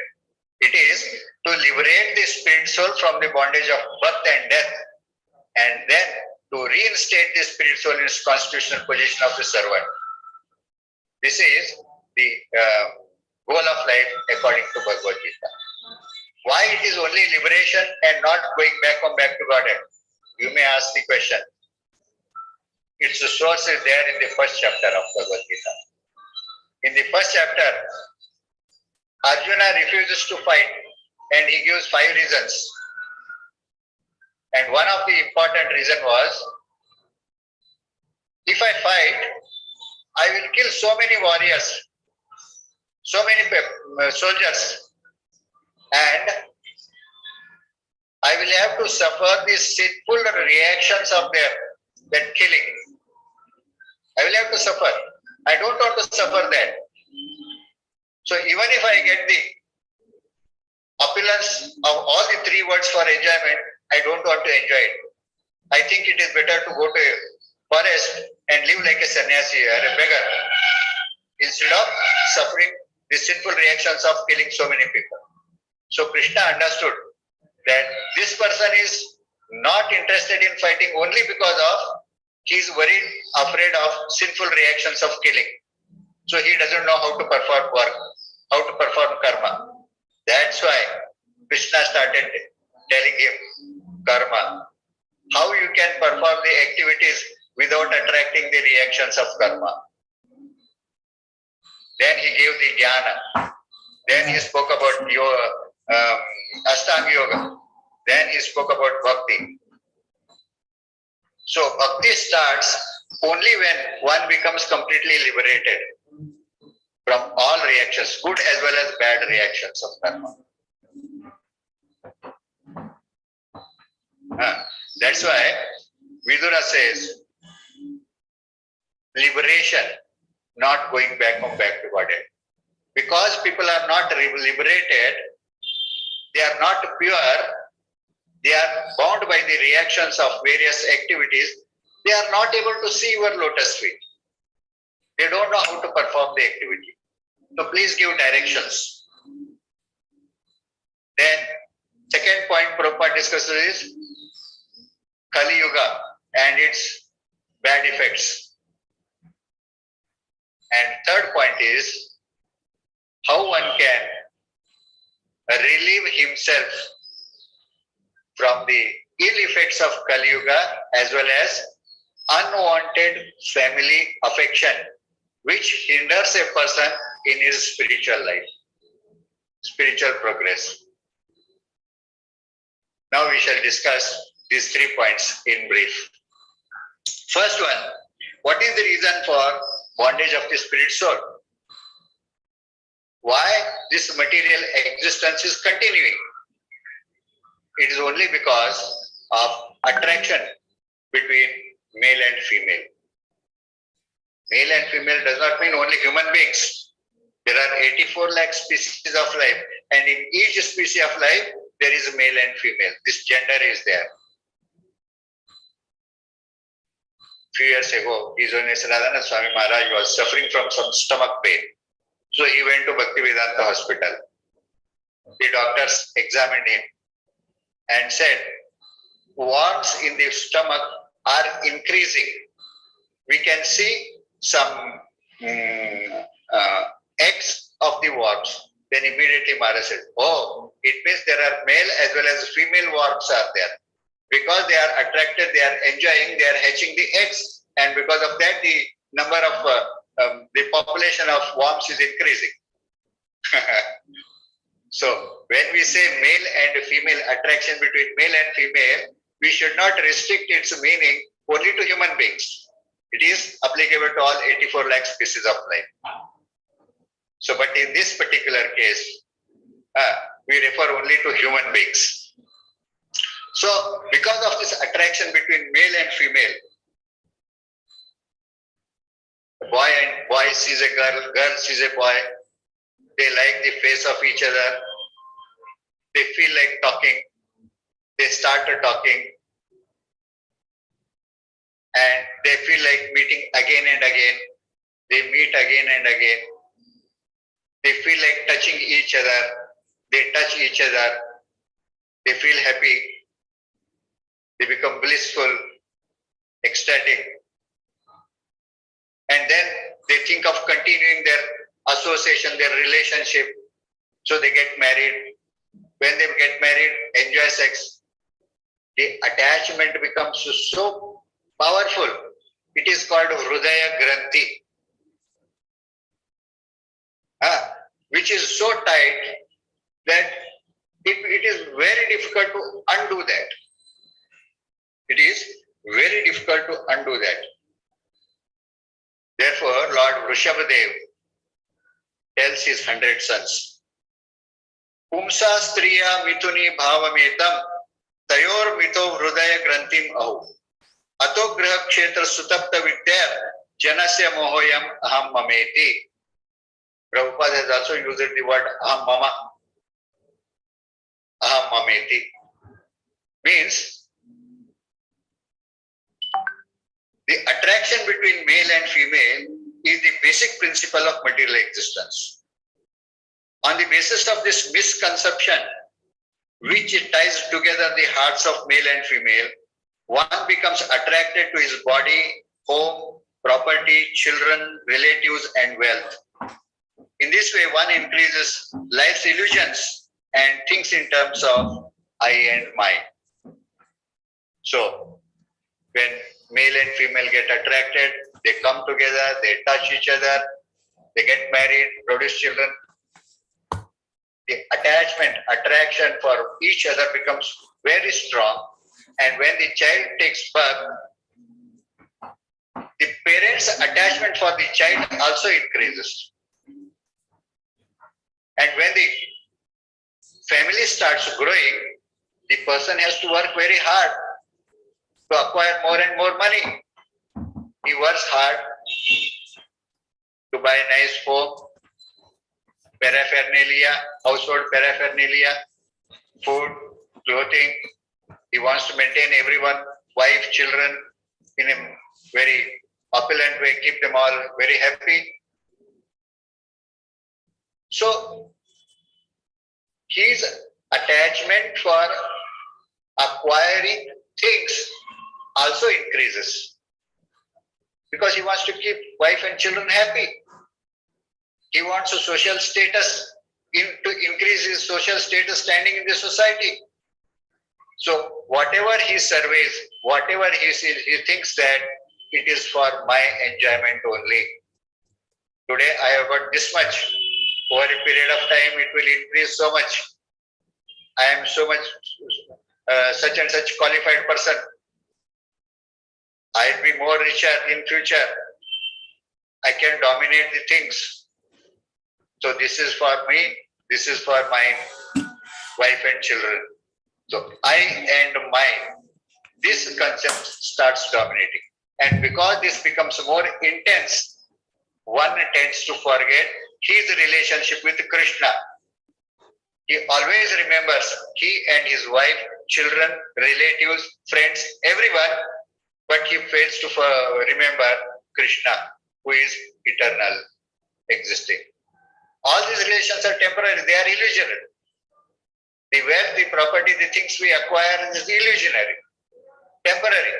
It is to liberate the spirit soul from the bondage of birth and death, and then to reinstate the spirit soul in its constitutional position of the servant. This is the goal of life according to Bhagavad Gita. Why it is only liberation and not going back home, back to Godhead? You may ask the question. Its source is there in the first chapter of Bhagavad Gita. In the first chapter, Arjuna refuses to fight and he gives 5 reasons. And one of the important reasons was, if I fight, I will kill so many warriors, so many soldiers, and I will have to suffer the sinful reactions of that killing. I will have to suffer. I don't want to suffer that. So even if I get the opulence of all the 3 words for enjoyment, I don't want to enjoy it. I think it is better to go to a forest and live like a sannyasi or a beggar instead of suffering the sinful reactions of killing so many people. So Krishna understood that this person is not interested in fighting only because of he is worried, afraid of sinful reactions of killing. So he doesn't know how to perform work, how to perform karma. That's why Krishna started telling him karma, how you can perform the activities without attracting the reactions of karma. Then he gave the jnana. Then he spoke about yoga, Ashtanga yoga. Then he spoke about bhakti. So bhakti starts only when one becomes completely liberated from all reactions, good as well as bad reactions of karma. That's why Vidura says, liberation, not going back to body. Because people are not liberated, they are not pure, they are bound by the reactions of various activities, they are not able to see your lotus feet. They don't know how to perform the activity. So please give directions. Then, second point Prabhupada discusses is Kali Yuga and its bad effects. And third point is how one can relieve himself from the ill effects of Kali Yuga as well as unwanted family affection, which hinders a person in his spiritual life, spiritual progress. Now we shall discuss these 3 points in brief. First one, what is the reason for bondage of the spirit soul? Why this material existence is continuing? It is only because of attraction between male and female. Male and female does not mean only human beings. There are 84 lakh species of life, and in each species of life, there is male and female. This gender is there. Few years ago, His Holiness Radhanand Swami Maharaj was suffering from some stomach pain. So he went to Bhaktivedanta hospital. The doctors examined him and said, worms in the stomach are increasing. We can see some eggs of the worms. Then immediately Maharaj said, oh, it means there are male as well as female worms are there. Because they are attracted, they are enjoying, they are hatching the eggs. And because of that, the number of the population of worms is increasing. So when we say male and female, attraction between male and female, we should not restrict its meaning only to human beings. It is applicable to all 84 lakh species of life. So, but in this particular case, we refer only to human beings. So, because of this attraction between male and female, boy sees a girl, girl sees a boy, they like the face of each other, they feel like talking, they start talking, and they feel like meeting again and again, they meet again and again, they feel like touching each other, they touch each other, they feel happy, they become blissful, ecstatic, and then they think of continuing their association, their relationship, so they get married. When they get married, enjoy sex, the attachment becomes so powerful. It is called Hrudaya Granthi, which is so tight that it is very difficult to undo that. It is very difficult to undo that. Therefore, Lord Vrishabhadev tells his 100 sons, Pumsa striya mituni bhavametam tayor mito hrudaya granthim ahu ato graha kshetra sutapta vidyar janasya mohoyam aham mameti. Prabhupada has also used the word aham mama. Aham mameti means the attraction between male and female is the basic principle of material existence. On the basis of this misconception, which ties together the hearts of male and female, one becomes attracted to his body, home, property, children, relatives, and wealth. In this way, one increases life's illusions and thinks in terms of I and mine. So, when male and female get attracted, they come together, they touch each other, they get married, produce children. The attraction for each other becomes very strong. And when the child takes birth, the parents' attachment for the child also increases. And when the family starts growing, the person has to work very hard to acquire more and more money. He works hard to buy nice home, paraphernalia, household paraphernalia, food, clothing. He wants to maintain everyone, wife, children, in a very opulent way, keep them all very happy. So, his attachment for acquiring things also increases because he wants to keep wife and children happy. He wants a social status, to increase his social status standing in the society. So whatever he surveys, whatever he sees, he thinks that it is for my enjoyment only. Today I have got this much. Over a period of time, it will increase so much. I am so much such and such qualified person. I'll be more richer in future. I can dominate the things. So this is for me. This is for my wife and children. So I and mine. This concept starts dominating. And because this becomes more intense, one tends to forget his relationship with Krishna. He always remembers he and his wife, children, relatives, friends, everyone, but he fails to remember Krishna, who is eternal, existing. All these relations are temporary, they are illusionary. The wealth, the property, the things we acquire is illusionary, temporary.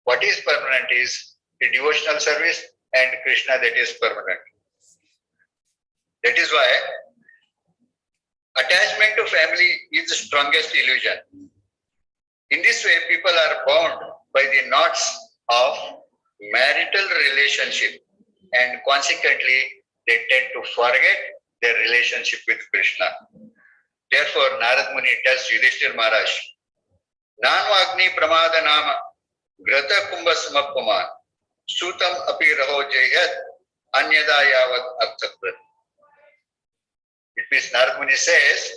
What is permanent is the devotional service and Krishna, that is permanent. That is why attachment to family is the strongest illusion. In this way, people are bound by the knots of marital relationship and consequently they tend to forget their relationship with Krishna. Therefore, Narad Muni tells Yudhishthir Maharaj, Nanu Agni Pramada Nama Grata Kumbha Samapaman Sutam Api Raho Jayat Anyada Yavat Arthakrat. It means Narad Muni says,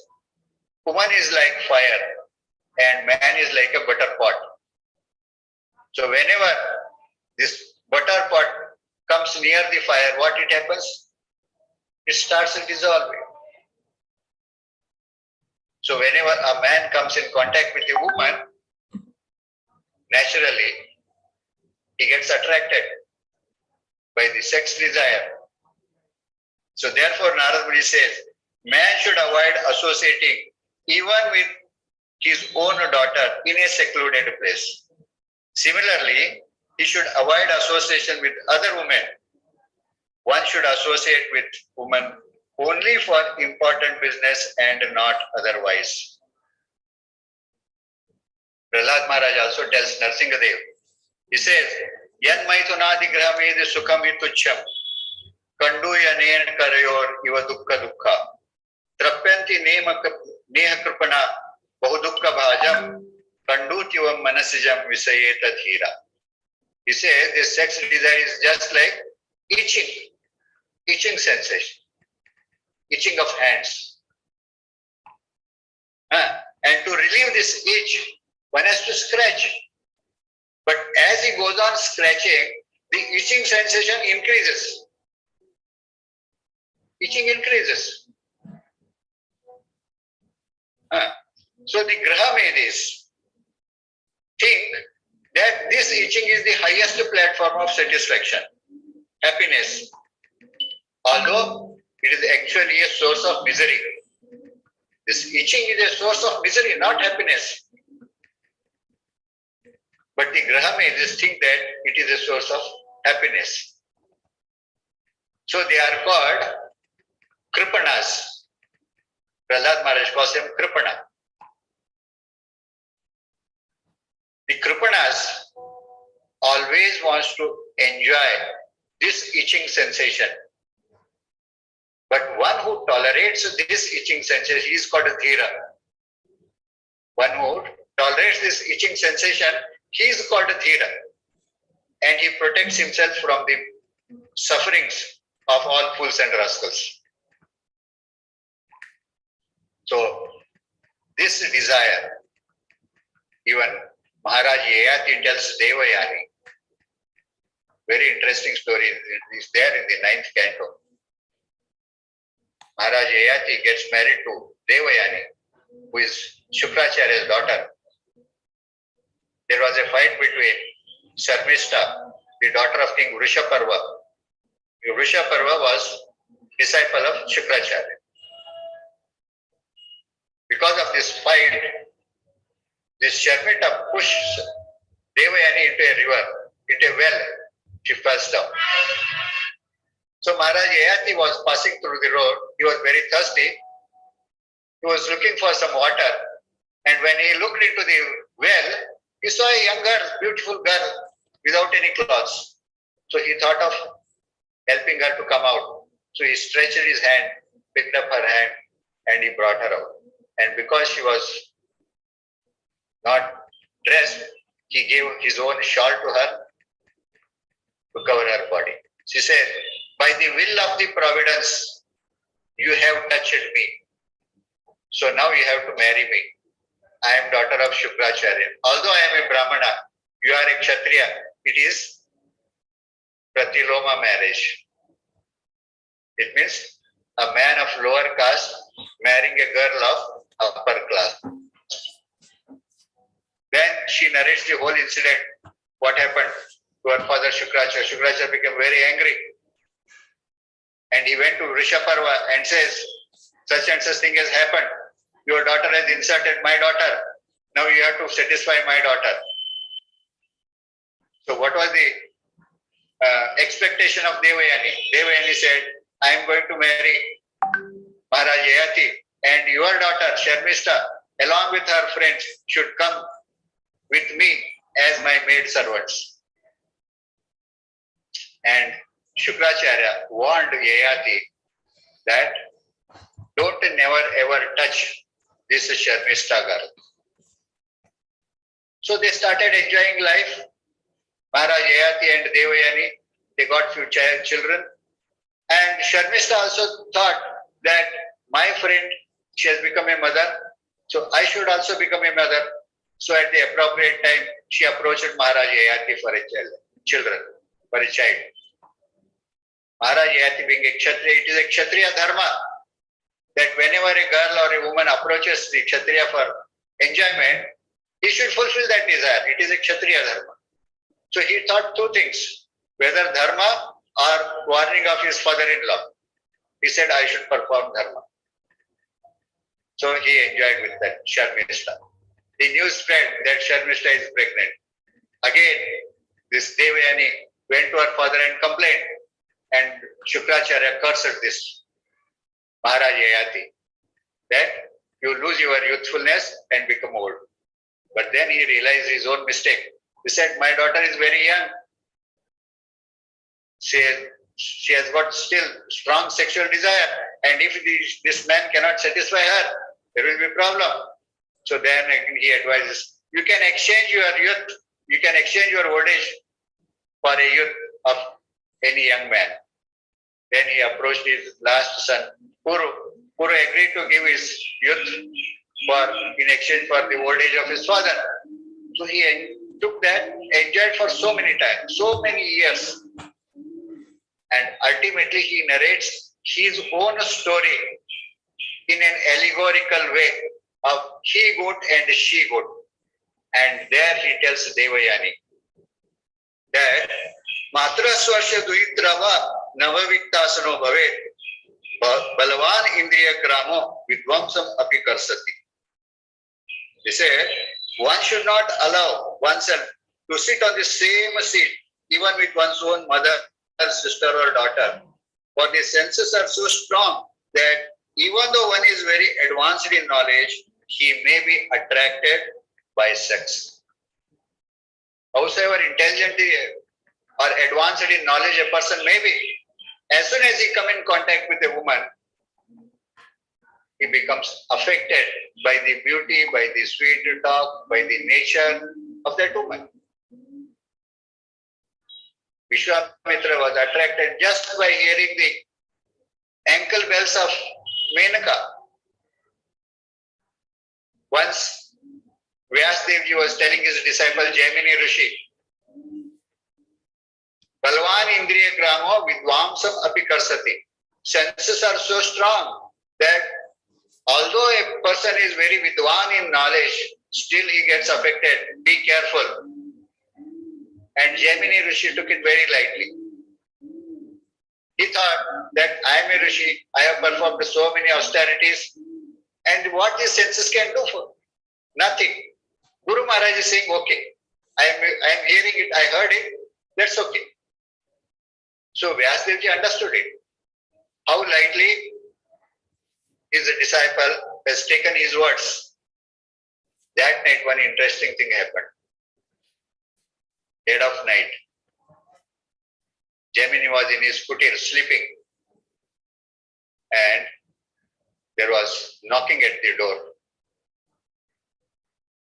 woman is like fire and man is like a butter pot. So whenever this butter pot comes near the fire, what it happens? It starts dissolving. So whenever a man comes in contact with a woman, naturally he gets attracted by the sex desire. So therefore Narad Muni says, man should avoid associating even with his own daughter in a secluded place. Similarly, he should avoid association with other women. One should associate with women only for important business and not otherwise. Prahlad Maharaj also tells Narsingadev, he says, Yan maitunadi grahamedi sukham hitucham kandu yanen karayor iva dukkha dukkha trapyanti neha kripana bahudukka bhajam kandutyam manasijam visayeta dhira. He says this sex desire is just like itching sensation, itching of hands. And to relieve this itch, one has to scratch. But as he goes on scratching, the itching sensation increases. Itching increases. So the Grahamedis think that this itching is the highest platform of satisfaction, happiness, although it is actually a source of misery. This itching is a source of misery, not happiness. But the Grahamedis think that it is a source of happiness. So they are called Kripanas. Prahlad Maharaj calls them Kripana. The Kripanas always wants to enjoy this itching sensation. But one who tolerates this itching sensation is called a Dhira. One who tolerates this itching sensation, he is called a Dhira. And he protects himself from the sufferings of all fools and rascals. So, this desire Even Maharaj Yayati tells Devayani. Very interesting story is there in the 9th canto. Maharaj Yayati gets married to Devayani, who is Shukracharya's daughter. There was a fight between Sharmishta, the daughter of King Vrishaparva. Vrishaparva was disciple of Shukracharya. Because of this fight, this Sharmishta pushed Devayani into a river, into a well. She fell down. So Maharaj Yayati was passing through the road. He was very thirsty. He was looking for some water. And when he looked into the well, he saw a young girl, beautiful girl, without any clothes. So he thought of helping her to come out. So he stretched his hand, picked up her hand, and he brought her out. And because she was not dressed, he gave his own shawl to her to cover her body. She said, by the will of the providence, you have touched me. So now you have to marry me. I am daughter of Shukracharya. Although I am a Brahmana, you are a Kshatriya. It is Pratiloma marriage. It means a man of lower caste marrying a girl of upper class. Then she narrates the whole incident, what happened to her father Shukracharya. Shukracharya became very angry. And he went to Vrishaparva and says, such and such thing has happened. Your daughter has insulted my daughter. Now you have to satisfy my daughter. So what was the expectation of Devayani? Devayani said, I am going to marry Maharaj Yayati, and your daughter Sharmishta, along with her friends, should come with me as my maid servants. And Shukracharya warned Yayati that don't never ever touch this Sharmishta girl. So they started enjoying life. Maharaj Yayati and Devayani, they got few children. And Sharmishta also thought that my friend, she has become a mother, so I should also become a mother. So at the appropriate time, she approached Maharaj Yayati for a child. Maharaj Yayati being a Kshatriya, it is a Kshatriya Dharma that whenever a girl or a woman approaches the Kshatriya for enjoyment, he should fulfill that desire. It is a Kshatriya Dharma. So he thought two things, whether Dharma or warning of his father-in-law. He said, I should perform Dharma. So he enjoyed with that Sharmishta. The news spread that Sharmishta is pregnant. Again, this Devayani went to her father and complained. And Shukracharya cursed this Maharaj Yayati that you lose your youthfulness and become old. But then he realized his own mistake. He said, my daughter is very young. She has got still strong sexual desire. And if this man cannot satisfy her, there will be a problem. So then he advises, you can exchange your youth, you can exchange your old age for a youth of any young man. Then he approached his last son, Puru. Puru agreed to give his youth in exchange for the old age of his father. So he took that, enjoyed for so many times, so many years. And ultimately he narrates his own story in an allegorical way of he goat and she goat. And there he tells Devayani that Matra Swarsha Duitrava Navaviktasano Bhave Balavan Indriya Gramo Vidvamsam Api Karsati. He said, one should not allow oneself to sit on the same seat even with one's own mother, sister or daughter. For the senses are so strong that even though one is very advanced in knowledge, he may be attracted by sex. However intelligent or advanced in knowledge a person may be, as soon as he comes in contact with a woman, he becomes affected by the beauty, by the sweet talk, by the nature of that woman. Vishwamitra was attracted just by hearing the ankle bells of Menaka. Once, Vyasdev was telling his disciple Jaimini Rishi, Balvan Indriya Gramo Vidvamsam Api Karsati. Senses are so strong that although a person is very vidwan in knowledge, still he gets affected. Be careful. And Jaimini Rishi took it very lightly. He thought that I am a Rishi, I have performed so many austerities, and what these senses can do for? Nothing. Guru Maharaj is saying, okay, I am hearing it, I heard it, that's okay. So Vyasdev ji understood it. How lightly his disciple has taken his words. That night one interesting thing happened. Dead of night. Jaimini was in his kutir sleeping, and there was knocking at the door.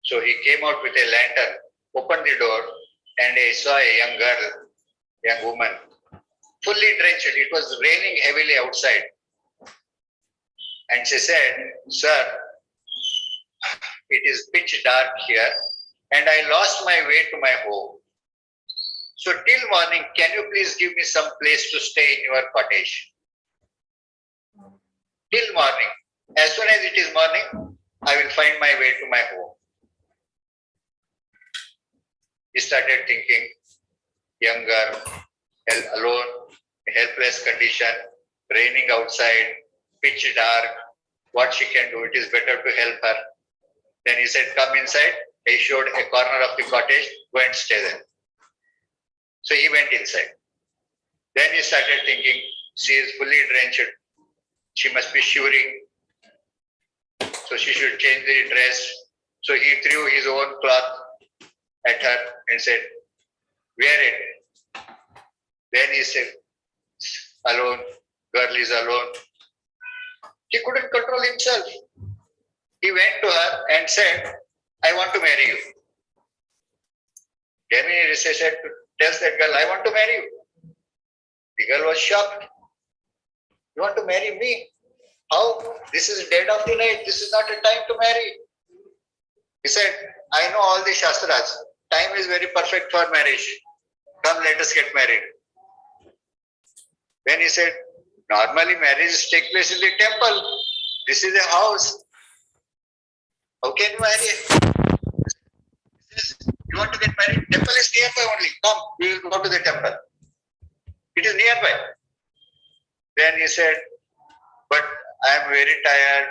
So he came out with a lantern, opened the door, and he saw a young girl, young woman, fully drenched. It was raining heavily outside. And she said, "Sir, it is pitch dark here, and I lost my way to my home. So till morning, can you please give me some place to stay in your cottage? Till morning. As soon as it is morning, I will find my way to my home." He started thinking, young girl, alone, helpless condition, raining outside, pitch dark, what she can do, it is better to help her. Then he said, come inside. He showed a corner of the cottage, go and stay there. So he went inside. Then he started thinking, she is fully drenched. She must be shivering. So she should change the dress. So he threw his own cloth at her and said, wear it. Then he said, alone, girl is alone. He couldn't control himself. He went to her and said, I want to marry you. Jaimini Rishi said, tells that girl, I want to marry you. The girl was shocked. You want to marry me? How? This is dead of the night. This is not a time to marry. He said, I know all the Shastras. Time is very perfect for marriage. Come, let us get married. Then he said, normally marriages take place in the temple. This is a house. How can you marry? He says, you want to get married? Temple is nearby only. Come, we will go to the temple. It is nearby. Then he said, but I am very tired.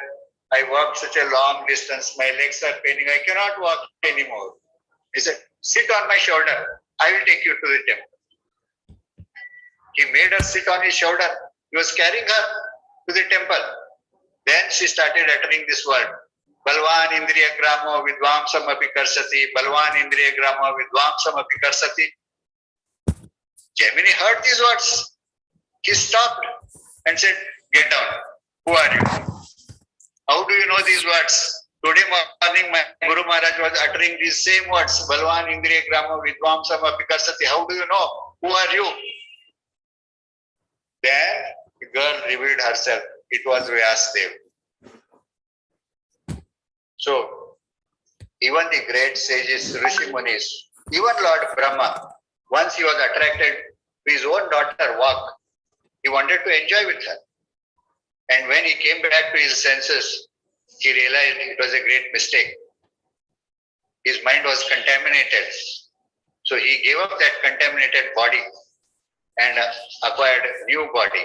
I walked such a long distance. My legs are paining. I cannot walk anymore. He said, sit on my shoulder. I will take you to the temple. He made her sit on his shoulder. He was carrying her to the temple. Then she started uttering this word. Balvan Indriya Gramo Vidvamsam Api Karsati. Balvan Indriya Gramo Vidvamsam Api Karsati. Jaimini heard these words. He stopped and said, get down. Who are you? How do you know these words? Today morning, my Guru Maharaj was uttering these same words. Balvan Indriya Gramo Vidvamsam Api Karsati. How do you know? Who are you? Then the girl revealed herself. It was Vyasdev. So, even the great sages, Rishi Munis, even Lord Brahma, once he was attracted to his own daughter, Vak, he wanted to enjoy with her. And when he came back to his senses, he realized it was a great mistake. His mind was contaminated. So he gave up that contaminated body and acquired a new body.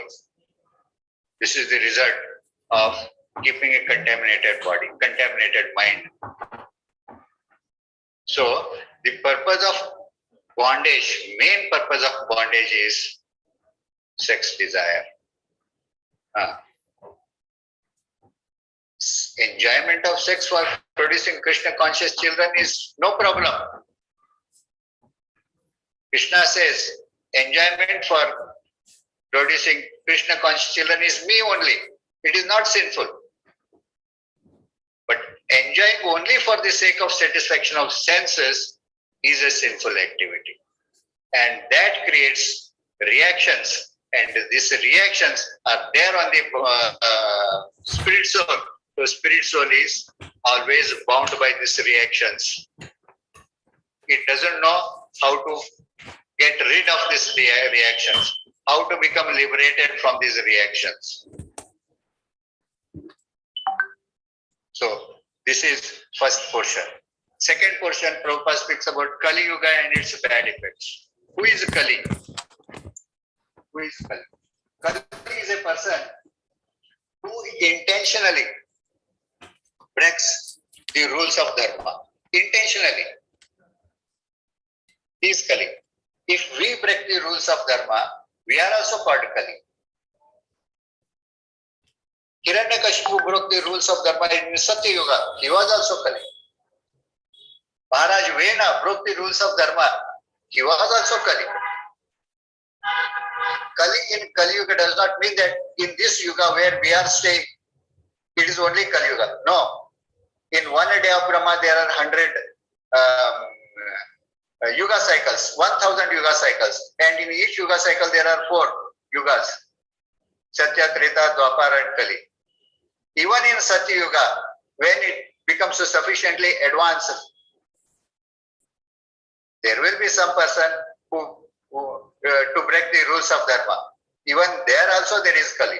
This is the result of keeping a contaminated body, contaminated mind. So the purpose of bondage, main purpose of bondage is sex desire. Enjoyment of sex for producing Krishna conscious children is no problem. Krishna says enjoyment for producing Krishna conscious children is me only. It is not sinful. But enjoying only for the sake of satisfaction of senses is a sinful activity. And that creates reactions. And these reactions are there on the spirit soul. So spirit soul is always bound by these reactions. It doesn't know how to get rid of these reactions, how to become liberated from these reactions. So this is first portion. Second portion, Prabhupada speaks about Kali Yuga and its bad effects. Who is Kali? Who is Kali? Kali is a person who intentionally breaks the rules of Dharma. Intentionally. He is Kali. If we break the rules of Dharma, we are also called Kali. Hiranyakashipu broke the rules of Dharma in Satya Yuga. He was also Kali. Maharaj Vena broke the rules of Dharma. He was also Kali. Kali in Kali Yuga does not mean that in this Yuga where we are staying, it is only Kali Yuga. No. In one day of Brahma, there are 100 Yuga cycles, 1000 Yuga cycles. And in each Yuga cycle, there are 4 Yugas. Satya, Treta, Dwapara and Kali. Even in Satya Yuga, when it becomes sufficiently advanced, there will be some person who to break the rules of Dharma. Even there also there is Kali.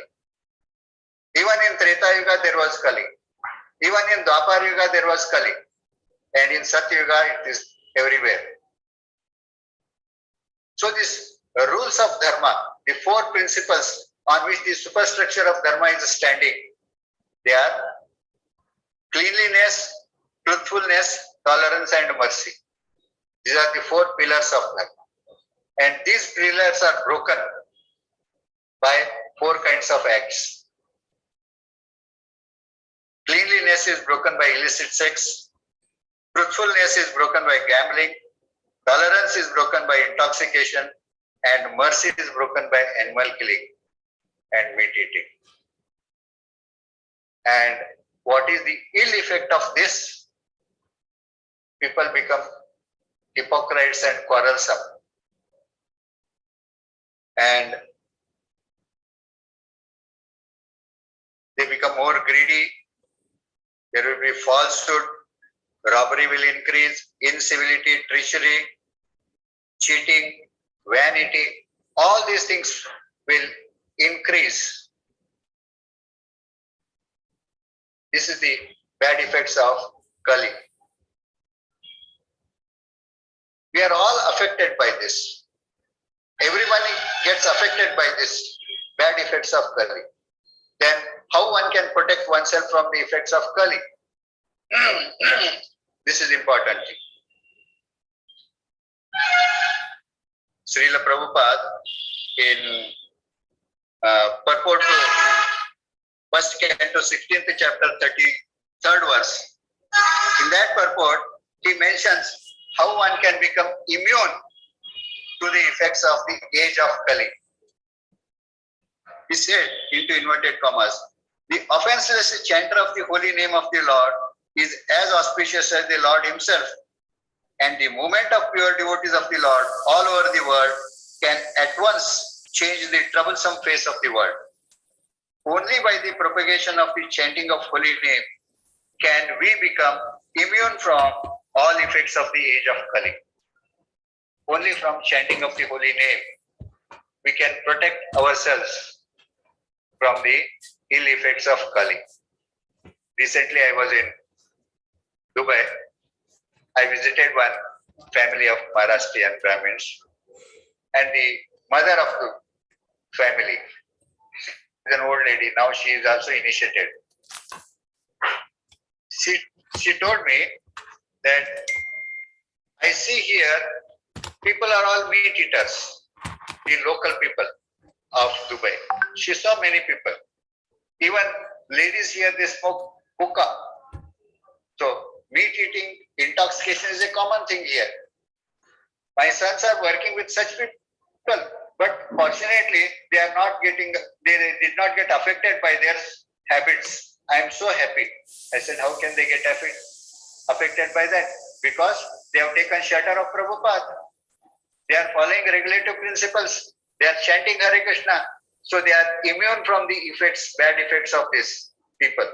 Even in Treta Yuga there was Kali. Even in Dwapar Yuga there was Kali. And in Satya Yuga it is everywhere. So these rules of Dharma, the 4 principles on which the superstructure of Dharma is standing, they are cleanliness, truthfulness, tolerance and mercy. These are the 4 pillars of Dharma. And these pillars are broken by 4 kinds of acts. Cleanliness is broken by illicit sex. Truthfulness is broken by gambling. Tolerance is broken by intoxication. And mercy is broken by animal killing and meat eating. And what is the ill effect of this? People become hypocrites and quarrelsome. And they become more greedy. There will be falsehood, robbery will increase, incivility, treachery, cheating, vanity. All these things will increase. This is the bad effects of Kali. We are all affected by this. Everyone gets affected by this bad effects of Kali. Then how one can protect oneself from the effects of Kali? This is important thing. Srila Prabhupada in purport to first canto 16th chapter 33rd verse. In that purport, he mentions how one can become immune to the effects of the age of Kali. He said, into inverted commas, the offenseless chanter of the holy name of the Lord is as auspicious as the Lord himself. And the movement of pure devotees of the Lord all over the world can at once change the troublesome face of the world. Only by the propagation of the chanting of holy name can we become immune from all effects of the age of Kali. Only from chanting of the holy name we can protect ourselves from the ill effects of Kali. Recently I was in Dubai. I visited one family of Maharashtrian Brahmins, and the mother of the family is an old lady. Now she is also initiated. She told me that I see here people are all meat eaters, the local people of Dubai. She saw many people. Even ladies here, they smoke hookah. So meat eating, intoxication is a common thing here. My sons are working with such people, but fortunately they are not getting, they did not get affected by their habits. I am so happy. I said, how can they get affected by that? Because they have taken shelter of Prabhupada. They are following regulative principles. They are chanting Hare Krishna. So they are immune from the effects, bad effects of these people.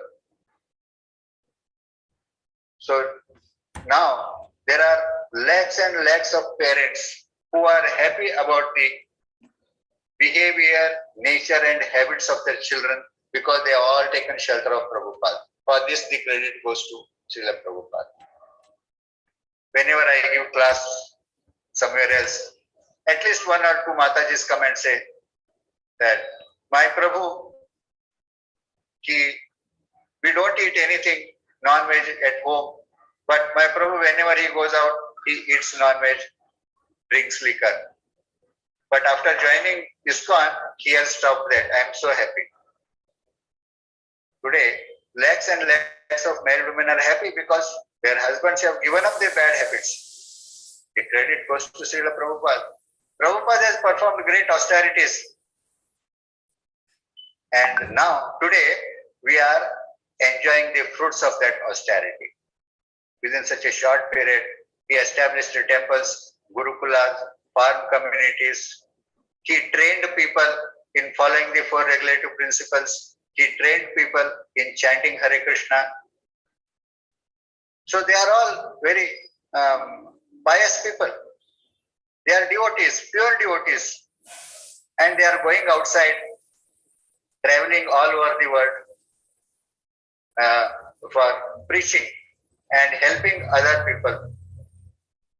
So now there are lakhs and lakhs of parents who are happy about the behavior, nature and habits of their children because they have all taken shelter of Prabhupada. For this the credit goes to Srila Prabhupada. Whenever I give class somewhere else, at least one or two Matajis come and say that, my Prabhu, we don't eat anything non-veg at home, but my Prabhu, whenever he goes out, he eats non-veg, drinks liquor. But after joining ISKCON, he has stopped that. I am so happy. Today, lakhs and lakhs of married women are happy because their husbands have given up their bad habits. The credit goes to Srila Prabhupada. Prabhupada has performed great austerities. And now, today, we are enjoying the fruits of that austerity. Within such a short period, he established the temples, gurukulas, farm communities. He trained people in following the four regulative principles. He trained people in chanting Hare Krishna. So they are all very pious people. They are devotees, pure devotees. And they are going outside, traveling all over the world for preaching and helping other people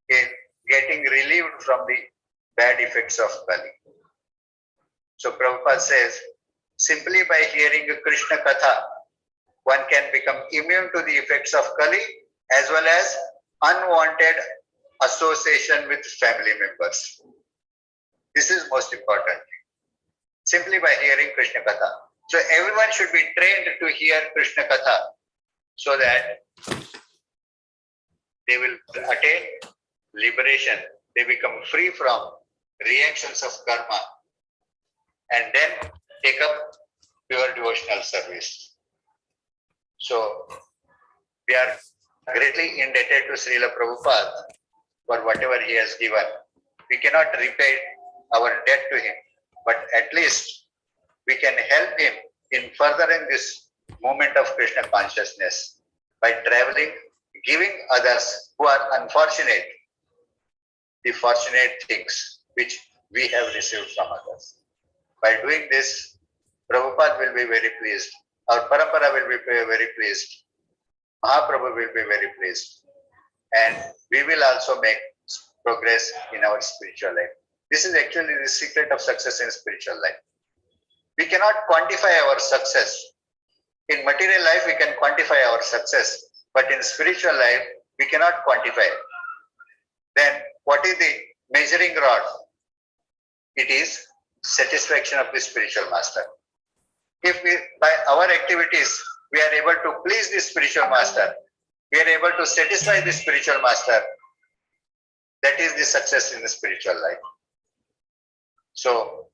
in getting relieved from the bad effects of Kali. So Prabhupada says, simply by hearing Krishna Katha, one can become immune to the effects of Kali as well as unwanted association with family members. This is most important. Simply by hearing Krishna Katha. So everyone should be trained to hear Krishna Katha so that they will attain liberation. They become free from reactions of karma and then take up pure devotional service. So we are greatly indebted to Srila Prabhupada for whatever he has given. We cannot repay our debt to him, but at least we can help him in furthering this movement of Krishna consciousness by traveling, giving others who are unfortunate the fortunate things which we have received from others. By doing this, Prabhupada will be very pleased. Our Parampara will be very pleased. Mahaprabhu will be very pleased. And we will also make progress in our spiritual life. This is actually the secret of success in spiritual life. We cannot quantify our success. In material life, we can quantify our success. But in spiritual life, we cannot quantify. Then, what is the measuring rod? It is satisfaction of the spiritual master. If we, by our activities, we are able to please the spiritual master, we are able to satisfy the spiritual master, that is the success in the spiritual life. So,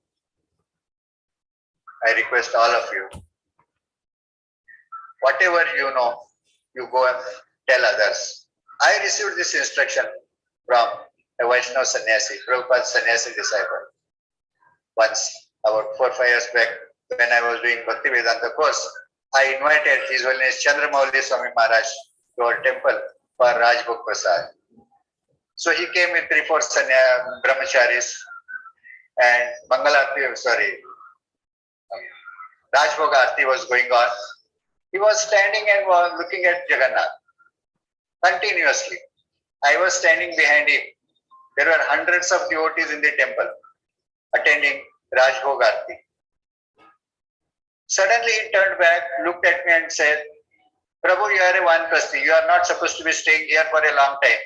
I request all of you, whatever you know, you go and tell others. I received this instruction from a Vaishnava sannyasi, Prabhupada's sannyasi disciple. Once, about 4 or 5 years back, when I was doing Bhakti Vedanta course, I invited His Holiness Chandramauli Swami Maharaj to our temple for Rajbhog Prasad. So he came with 3-4 brahmacharis and Rajbhog Aarti was going on. He was standing and was looking at Jagannath continuously. I was standing behind him. There were hundreds of devotees in the temple attending Rajbhog Aarti. Suddenly he turned back, looked at me and said, Prabhu, you are a Vanprasthi. You are not supposed to be staying here for a long time.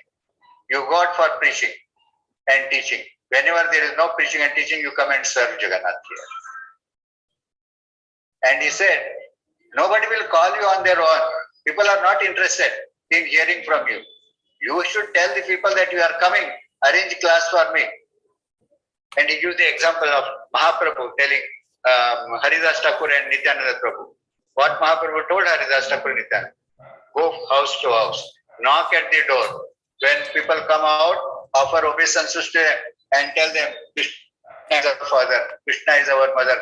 You go out for preaching and teaching. Whenever there is no preaching and teaching, you come and serve Jagannath here. And he said, nobody will call you on their own. People are not interested in hearing from you. You should tell the people that you are coming. Arrange class for me. And he gives the example of Mahaprabhu telling Haridas Thakur and Nityananda Prabhu. What Mahaprabhu told Haridas Thakur and Nityananda? Go house to house. Knock at the door. When people come out, offer obeisances to them and tell them, Krishna is our father, Krishna is our mother.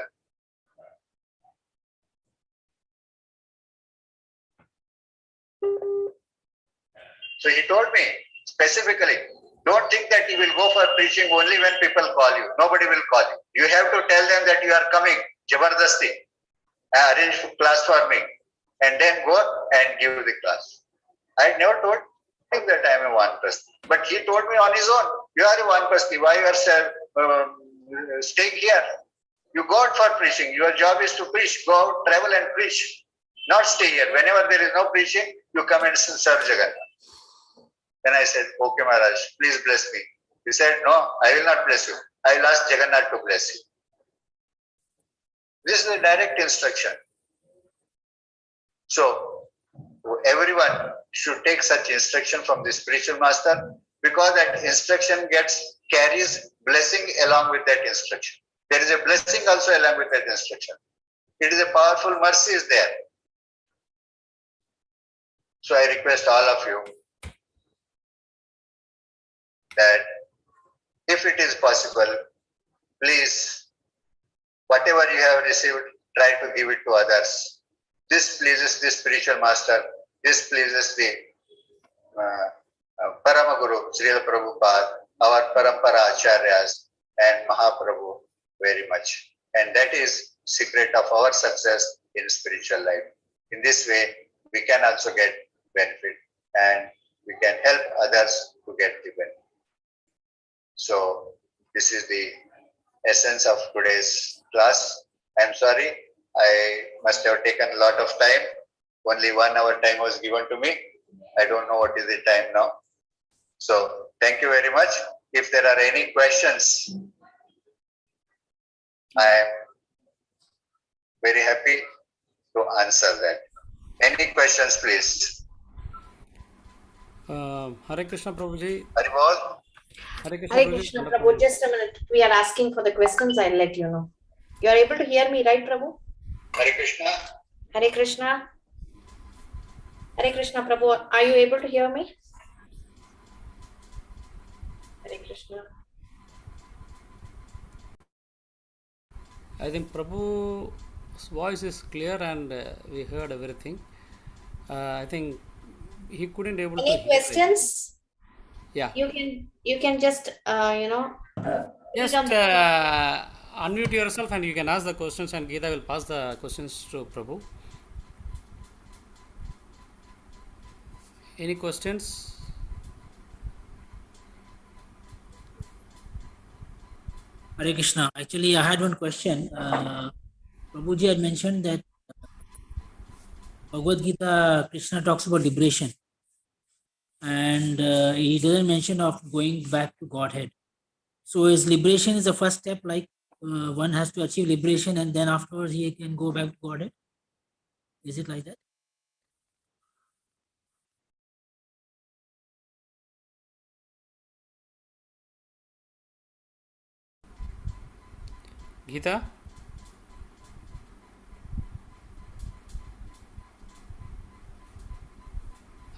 So he told me specifically, don't think that you will go for preaching only when people call you. Nobody will call you. You have to tell them that you are coming. Jabardasti. Arrange class for me. And then go and give the class. I never told him that I am a Vanpasti. But he told me on his own, you are a Vanpasti. Why you are staying here? You go out for preaching. Your job is to preach. Go out, travel and preach. Not stay here. Whenever there is no preaching, you come and serve Jagannath. Then I said, okay, Maharaj, please bless me. He said, no, I will not bless you. I will ask Jagannath to bless you. This is a direct instruction. So, everyone should take such instruction from the spiritual master, because that instruction carries blessing along with that instruction. There is a blessing also along with that instruction. It is a powerful mercy is there. So I request all of you that if it is possible, please, whatever you have received, try to give it to others. This pleases the spiritual master. This pleases the Parama Guru, Srila Prabhupada, our Parampara Acharyas and Mahaprabhu very much. And that is secret of our success in spiritual life. In this way, we can also get benefit and we can help others to get the benefit. So this is the essence of today's class. I'm sorry, I must have taken a lot of time. Only 1 hour time was given to me. I don't know what is the time now. So thank you very much. If there are any questions, I am very happy to answer that. Any questions, please? Hare Krishna Prabhuji. Haribol. Hare Krishna, Hare Prabhuji. Krishna, Prabhu. Just a minute. We are asking for the questions. I'll let you know. You are able to hear me, right, Prabhu? Hare Krishna. Hare Krishna. Hare Krishna, Prabhu. Are you able to hear me? Hare Krishna. I think Prabhu's voice is clear and we heard everything. I think he couldn't able to Any hear. questions? Yeah. You can just Just read on the- unmute yourself and you can ask the questions, and Geeta will pass the questions to Prabhu. Any questions? Hare Krishna. Actually, I had one question. Prabhuji had mentioned that Bhagavad Gita, Krishna talks about liberation. And he doesn't mention of going back to Godhead. So his liberation is the first step, like one has to achieve liberation and then afterwards he can go back to Godhead. Is it like that? Geeta?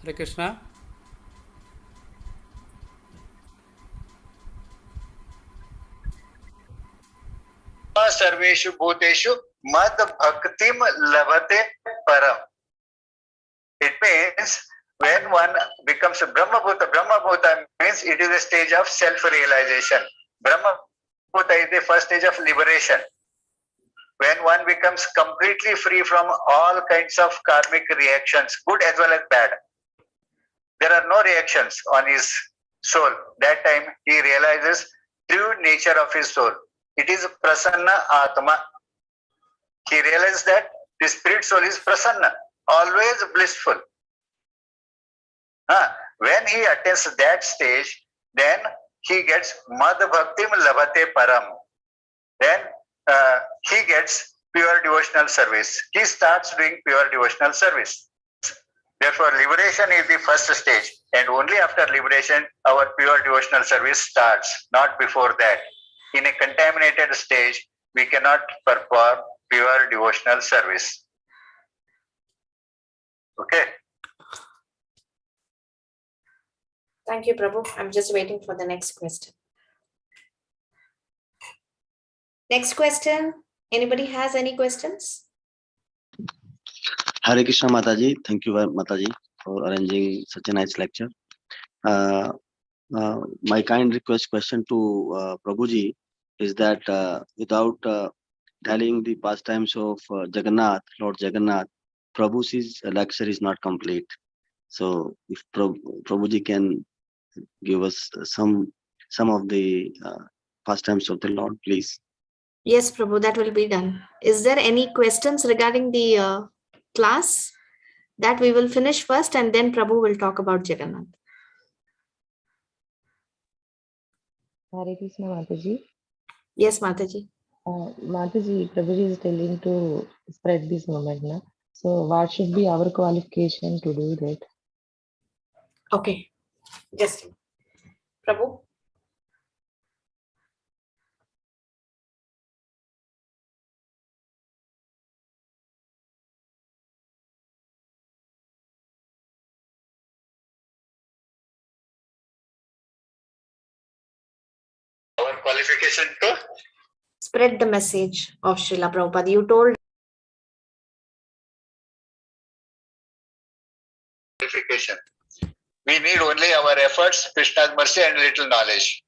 Hare Krishna. Sarveshu bhuteshu mad bhaktim lavate param. It means when one becomes a Brahma Bhuta means it is a stage of self-realization. Brahma Bhuta is the first stage of liberation. When one becomes completely free from all kinds of karmic reactions, good as well as bad. There are no reactions on his soul. That time he realizes true nature of his soul. It is Prasanna Atma. He realizes that the spirit soul is Prasanna, always blissful. When he attains that stage, then he gets Mad Bhaktim Lavate Param. Then he gets pure devotional service. He starts doing pure devotional service. Therefore, liberation is the first stage, and only after liberation, our pure devotional service starts, not before that. In a contaminated stage, we cannot perform pure devotional service. Okay. Thank you, Prabhu. I'm just waiting for the next question. Next question. Anybody has any questions? Hare Krishna Mataji, thank you Mataji for arranging such a nice lecture. my kind request question to Prabhuji is that without telling the pastimes of Jagannath, Lord Jagannath, Prabhu's lecture is not complete. So if Prabhuji can give us some of the pastimes of the Lord, please. Yes, Prabhu, that will be done. Is there any questions regarding the class? That we will finish first and then Prabhu will talk about Jagannath. Hare Krishna Mataji. Yes, Mataji. Mataji, Prabhuji is telling to spread this movement. Na? So what should be our qualification to do that? Okay, just Prabhu. Our qualification to Spread the message of Srila Prabhupada. You told qualification. We need only our efforts, Krishna's mercy and little knowledge.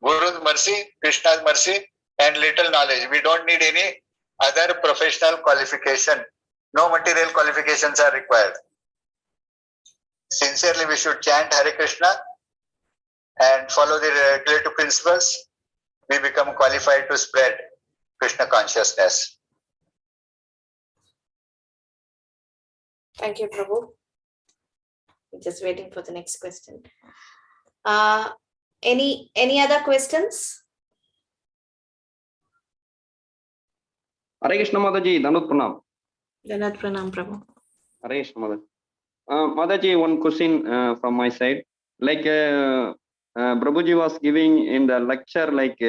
Guru's mercy, Krishna's mercy and little knowledge. We don't need any other professional qualification. No material qualifications are required. Sincerely, we should chant Hare Krishna and follow the regulative principles. We become qualified to spread Krishna consciousness. Thank you, Prabhu. Just waiting for the next question. Any other questions? Hare Krishna Mataji, Danut Pranam. Danut Pranam, Prabhu. Hare Krishna Mataji. Mataji, one question from my side. Like Prabhuji was giving in the lecture, like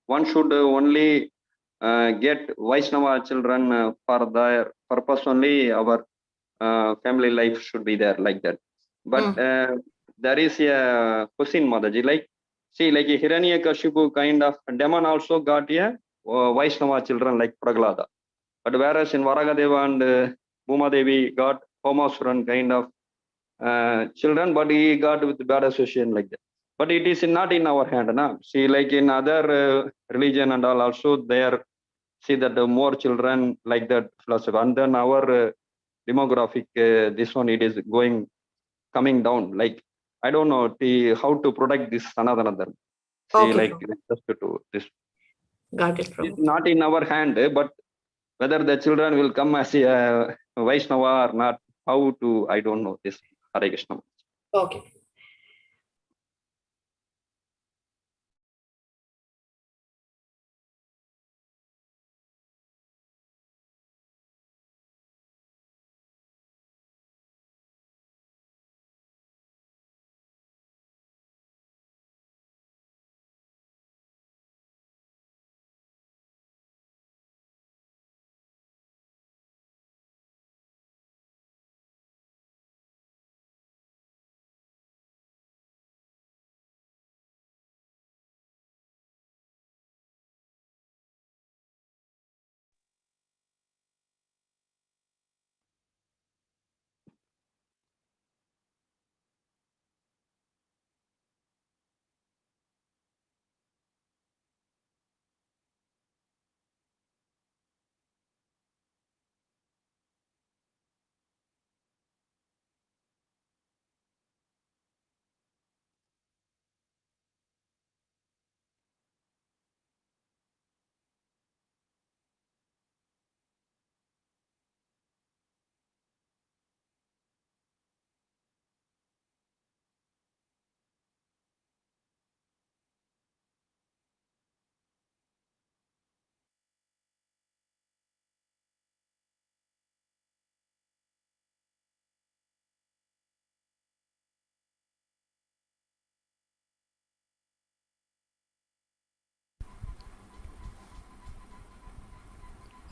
one should only get Vaishnava children for their purpose only. Our family life should be there, like that. But there is a question, Mataji, like a Hiranyakashipu kind of demon also got a Vaishnava children like Prahlada. But whereas in Varagadeva and Bhuma Devi got Homasuran kind of children, but he got with bad association like that. But it is not in our hand. Na? See, like in other religion and all also there, see that more children like that philosophy. And then our demographic, this one, it is coming down. Like, I don't know how to protect this Sanatana Dharma. See, Okay, like Prabhu. just to this. Got it, It's Prabhu. not in our hand, but whether the children will come as a Vaishnava or not, how to, I don't know this. Hare Krishna. Okay.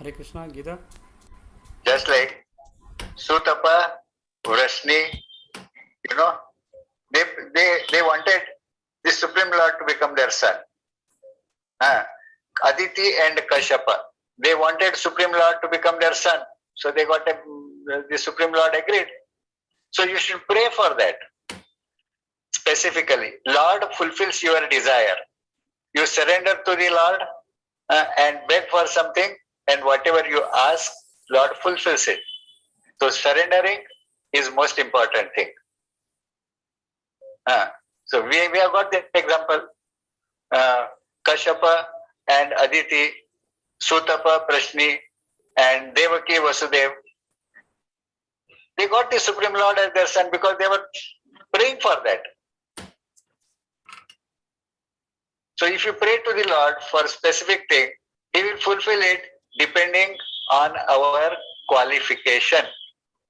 Hare Krishna, Gita. Just like Sutapa, Vrashni, they wanted the Supreme Lord to become their son. Aditi and Kashyapa, they wanted Supreme Lord to become their son. So they got the Supreme Lord agreed. So you should pray for that. Specifically, Lord fulfills your desire. You surrender to the Lord and beg for something, and whatever you ask, Lord fulfills it. So surrendering is most important thing. So we have got that example. Kashyapa and Aditi, Sutapa, Prashni, and Devaki, Vasudev. They got the Supreme Lord as their son because they were praying for that. So if you pray to the Lord for a specific thing, He will fulfill it depending on our qualification.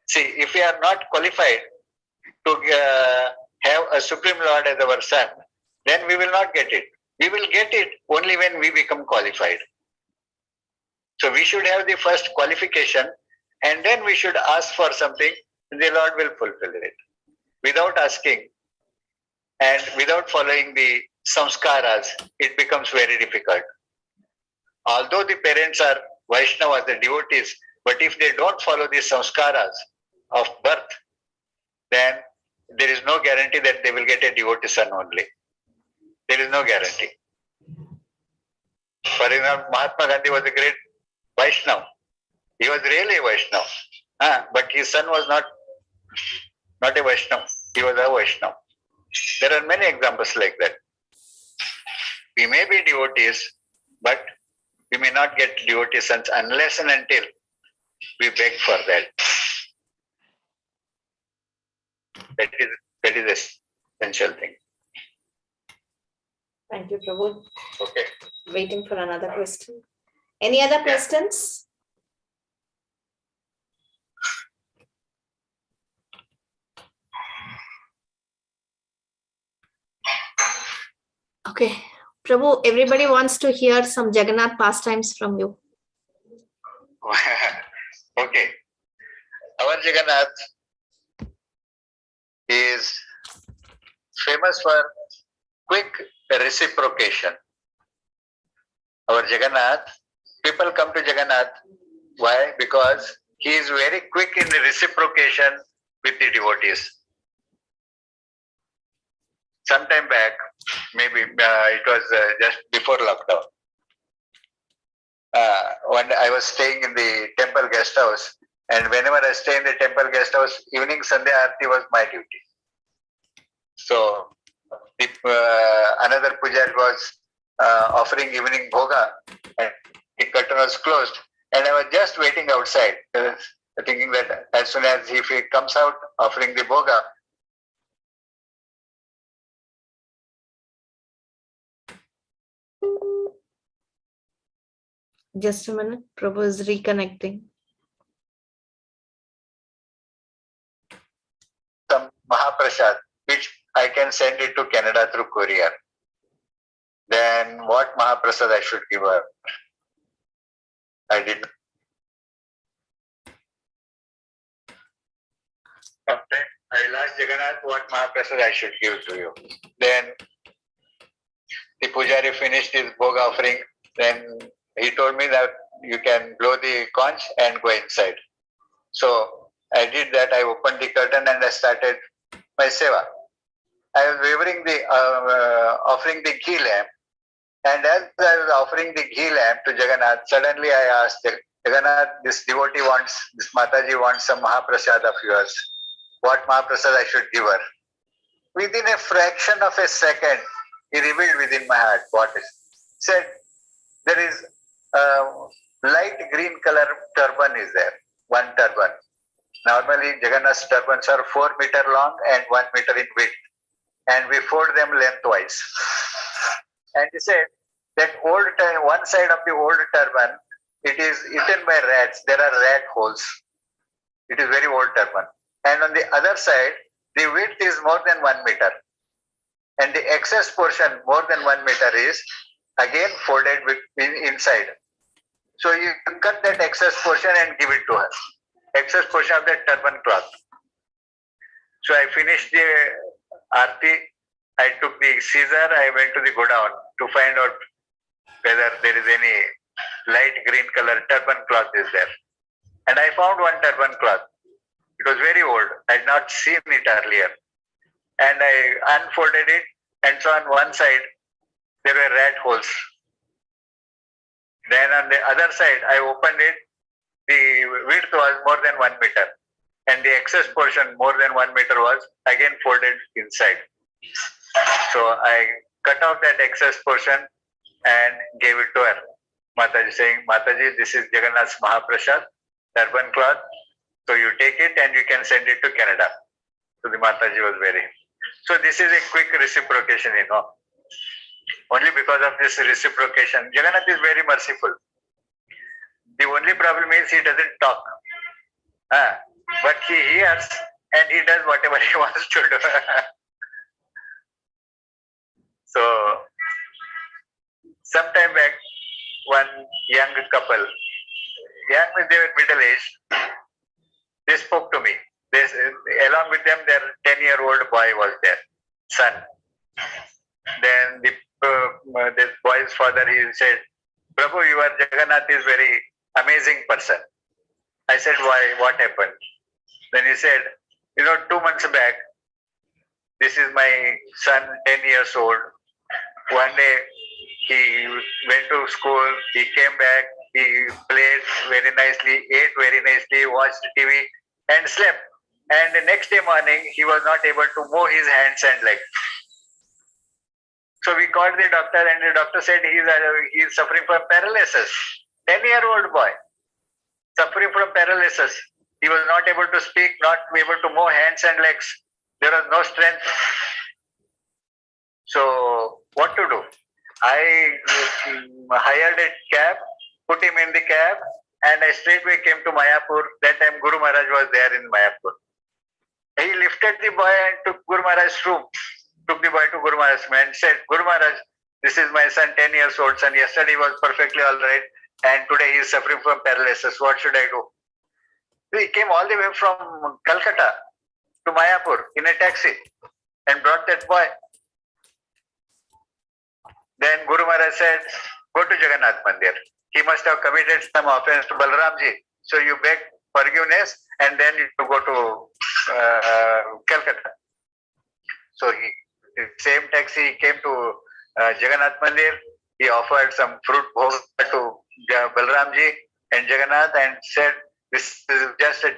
See, if we are not qualified to have a Supreme Lord as our son, then we will not get it. We will get it only when we become qualified. So we should have the first qualification, and then we should ask for something, and the Lord will fulfill it. Without asking and without following the samskaras, it becomes very difficult. Although the parents are Vaishnavas, the devotees, but if they don't follow the samskaras of birth, then there is no guarantee that they will get a devotee son only. There is no guarantee. For example, Mahatma Gandhi was a great Vaishnava. He was really a Vaishnava. But his son was not a Vaishnava. He was a Vaishnava. There are many examples like that. We may be devotees, but we may not get devotee sons unless and until we beg for that. That is the essential thing. Thank you, Prabhu. Okay. Waiting for another question. Any other questions? Okay. Prabhu, everybody wants to hear some Jagannath pastimes from you. Okay. Our Jagannath is famous for quick reciprocation. Our Jagannath, people come to Jagannath. Why? Because he is very quick in the reciprocation with the devotees. Sometime back, maybe it was just before lockdown, when I was staying in the temple guest house, and whenever I stay in the temple guest house, evening Sandhya Aarti was my duty. So another pujari was offering evening bhoga, and the curtain was closed, and I was just waiting outside, thinking that as soon as he comes out offering the bhoga, Just a minute. Prabhu is reconnecting. some Mahaprasad, which I can send it to Canada through courier. Then what Mahaprasad I should give her? I did. Sometime I will ask Jagannath what Mahaprasad I should give to you. Then the pujari finished his bhoga offering. Then he told me that you can blow the conch and go inside. So I did that. I opened the curtain and I started my seva. I was wavering offering the ghee lamp, and as I was offering the ghee lamp to Jagannath, suddenly I asked Jagannath, this devotee wants, this Mataji wants some Mahaprasad of yours. What Mahaprasad I should give her? Within a fraction of a second, he revealed within my heart what is. Said, there is light green color turban is there, one turban. Normally, Jagannath's turbans are 4 meters long and 1 meter in width, and we fold them lengthwise. And he said that one side of the old turban, it is eaten by rats. There are rat holes. It is very old turban. And on the other side, the width is more than 1 meter, and the excess portion more than 1 meter is again folded inside. So you cut that excess portion and give it to her. Excess portion of that turban cloth. So I finished the Aarti. I took the scissor. I went to the godown to find out whether there is any light green color turban cloth is there. And I found one turban cloth. It was very old. I had not seen it earlier. And I unfolded it, and so on one side, there were rat holes. Then on the other side, I opened it. The width was more than 1 meter. And the excess portion, more than 1 meter, was again folded inside. So I cut off that excess portion and gave it to her. Mataji saying, Mataji, this is Jagannath's Mahaprasad, turban cloth. So you take it and you can send it to Canada. So the Mataji was very. So this is a quick reciprocation, Only because of this reciprocation, Jagannath is very merciful. The only problem is he doesn't talk. But he hears and he does whatever he wants to do. So, sometime back, one young couple, they were middle aged, they spoke to me. Along with them, their 10-year-old boy was there, son. Then this boy's father, he said, Prabhu, your Jagannath is very amazing person. I said, why? What happened? Then he said, 2 months back, this is my son, 10 years old. One day, he went to school, he came back, he played very nicely, ate very nicely, watched TV, and slept. And the next day morning, he was not able to move his hands and legs. So we called the doctor, and the doctor said he is suffering from paralysis. 10-year-old boy suffering from paralysis. He was not able to speak, not able to move hands and legs. There was no strength. So what to do? I hired a cab, put him in the cab, and I straightway came to Mayapur. That time Guru Maharaj was there in Mayapur. He lifted the boy and took Guru Maharaj's room. Took the boy to Guru Maharaj's room and said, Guru Maharaj, this is my son, 10 years old son. Yesterday he was perfectly all right, and today he is suffering from paralysis. What should I do? He came all the way from Calcutta to Mayapur in a taxi and brought that boy. Then Guru Maharaj said, go to Jagannath Mandir. He must have committed some offense to Balramji. So you beg forgiveness and then you go to Calcutta. So the same taxi, he came to Jagannath Mandir. He offered some fruit bhoga to Balramji and Jagannath and said, this is just a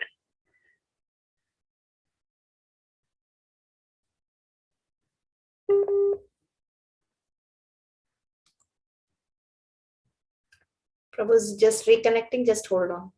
Prabhu's just reconnecting, just hold on.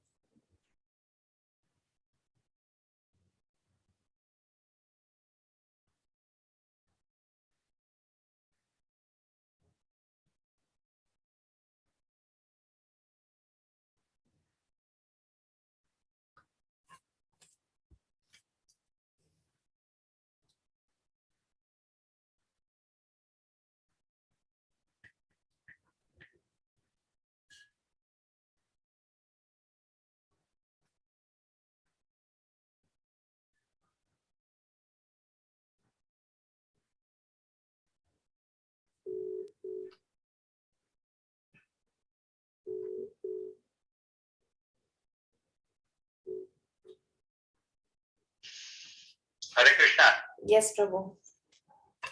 Hare Krishna. Yes, Prabhu.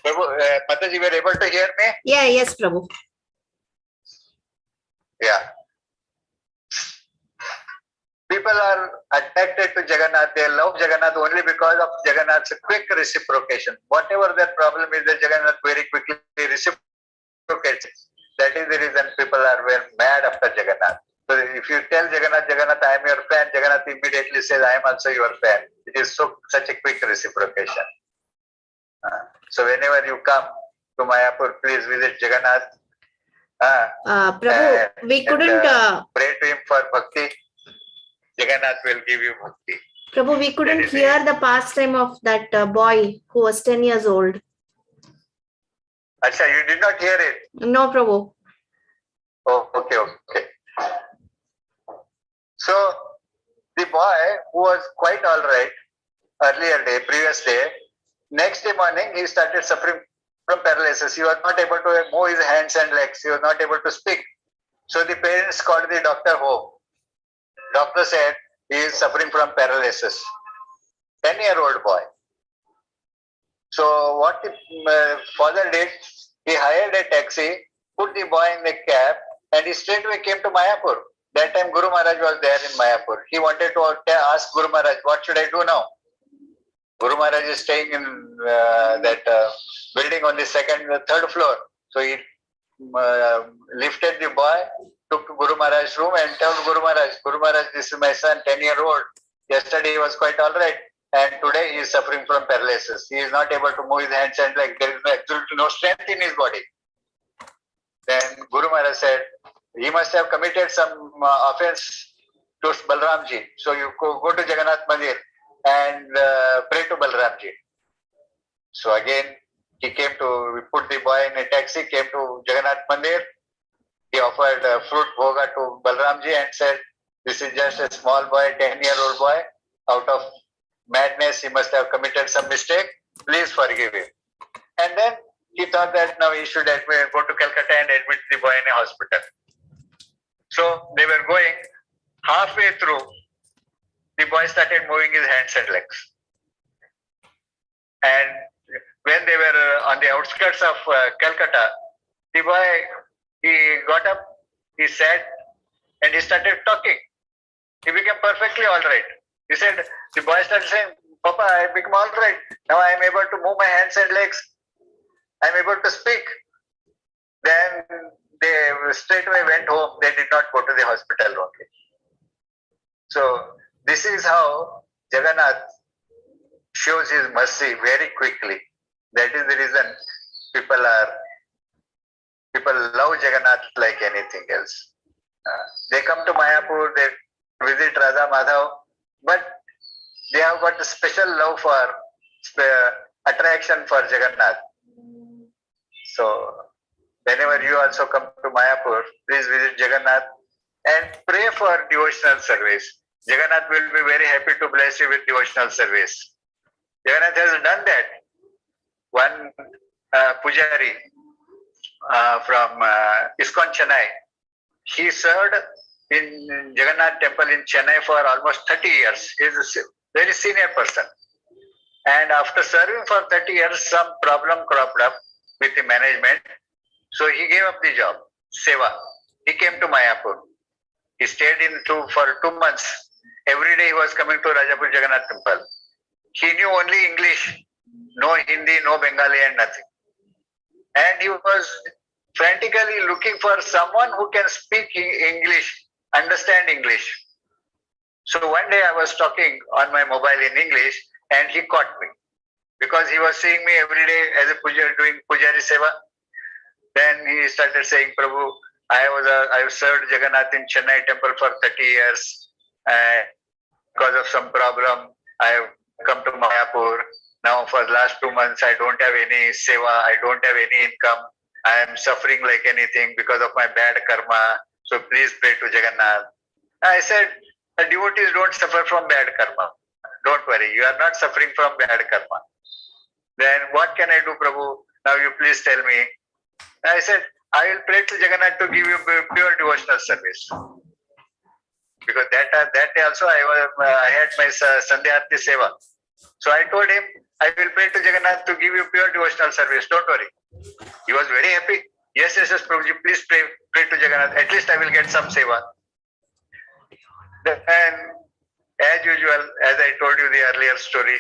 Prabhu, Mataji, you were able to hear me? Yeah, yes, Prabhu. Yeah. People are attracted to Jagannath. They love Jagannath only because of Jagannath's quick reciprocation. Whatever their problem is, the Jagannath very quickly reciprocates. That is the reason people are very mad after Jagannath. So if you tell Jagannath, Jagannath, I am your fan, Jagannath immediately says, I am also your fan. It is such a quick reciprocation. So whenever you come to Mayapur, please visit Jagannath. Prabhu, we couldn't. Pray to him for bhakti. Jagannath will give you bhakti. Prabhu, we couldn't hear the pastime of that boy who was 10 years old. Acha, you did not hear it? No, Prabhu. Oh, okay. So, the boy who was quite all right previous day, next day morning he started suffering from paralysis. He was not able to move his hands and legs. He was not able to speak. So the parents called the doctor home. Doctor said he is suffering from paralysis. 10-year-old boy. So what the father did, he hired a taxi, put the boy in the cab, and he straightway came to Mayapur. That time Guru Maharaj was there in Mayapur. He wanted to ask Guru Maharaj, what should I do now? Guru Maharaj is staying in that building on the third floor. So he lifted the boy, took to Guru Maharaj's room and told Guru Maharaj, this is my son, 10-year-old. Yesterday he was quite all right. And today he is suffering from paralysis. He is not able to move his hands and legs. There is absolutely no strength in his body. Then Guru Maharaj said, he must have committed some offense to Balramji. So you go to Jagannath Mandir and pray to Balramji. So again, we put the boy in a taxi, came to Jagannath Mandir. He offered fruit bhoga to Balramji and said, this is just a small boy, 10-year-old boy. Out of madness, he must have committed some mistake. Please forgive him. And then he thought that now he should go to Calcutta and admit the boy in a hospital. So they were going. Halfway through, the boy started moving his hands and legs. And when they were on the outskirts of Calcutta, the boy, he got up, he sat, and he started talking. He became perfectly all right. He said, the boy started saying, Papa, I become all right. Now I am able to move my hands and legs. I am able to speak. Then they straight away went home. They did not go to the hospital only. So this is how Jagannath shows his mercy very quickly. That is the reason people love Jagannath like anything else. They come to Mayapur, they visit Radha Madhav, but they have got a special love for attraction for Jagannath. So whenever you also come to Mayapur, please visit Jagannath and pray for devotional service. Jagannath will be very happy to bless you with devotional service. Jagannath has done that. One Pujari from ISKCON Chennai, he served in Jagannath temple in Chennai for almost 30 years. He is a very senior person. And after serving for 30 years, some problem cropped up with the management. So he gave up the job, Seva. He came to Mayapur. He stayed for 2 months. Every day he was coming to Rajapur Jagannath temple. He knew only English, no Hindi, no Bengali and nothing. And he was frantically looking for someone who can speak English, understand English. So one day I was talking on my mobile in English and he caught me because he was seeing me every day as a pujari doing Pujari Seva. Then he started saying, Prabhu, I served Jagannath in Chennai temple for 30 years. Because of some problem, I have come to Mayapur. Now for the last 2 months, I don't have any seva, I don't have any income. I am suffering like anything because of my bad karma. So please pray to Jagannath. I said, the devotees don't suffer from bad karma. Don't worry, you are not suffering from bad karma. Then what can I do, Prabhu? Now you please tell me. I said, I will pray to Jagannath to give you pure devotional service. Because that day also I had my Sandhya Arti Seva. So I told him, I will pray to Jagannath to give you pure devotional service. Don't worry. He was very happy. Yes, Prabhuji, please pray to Jagannath. At least I will get some seva. And as usual, as I told you the earlier story,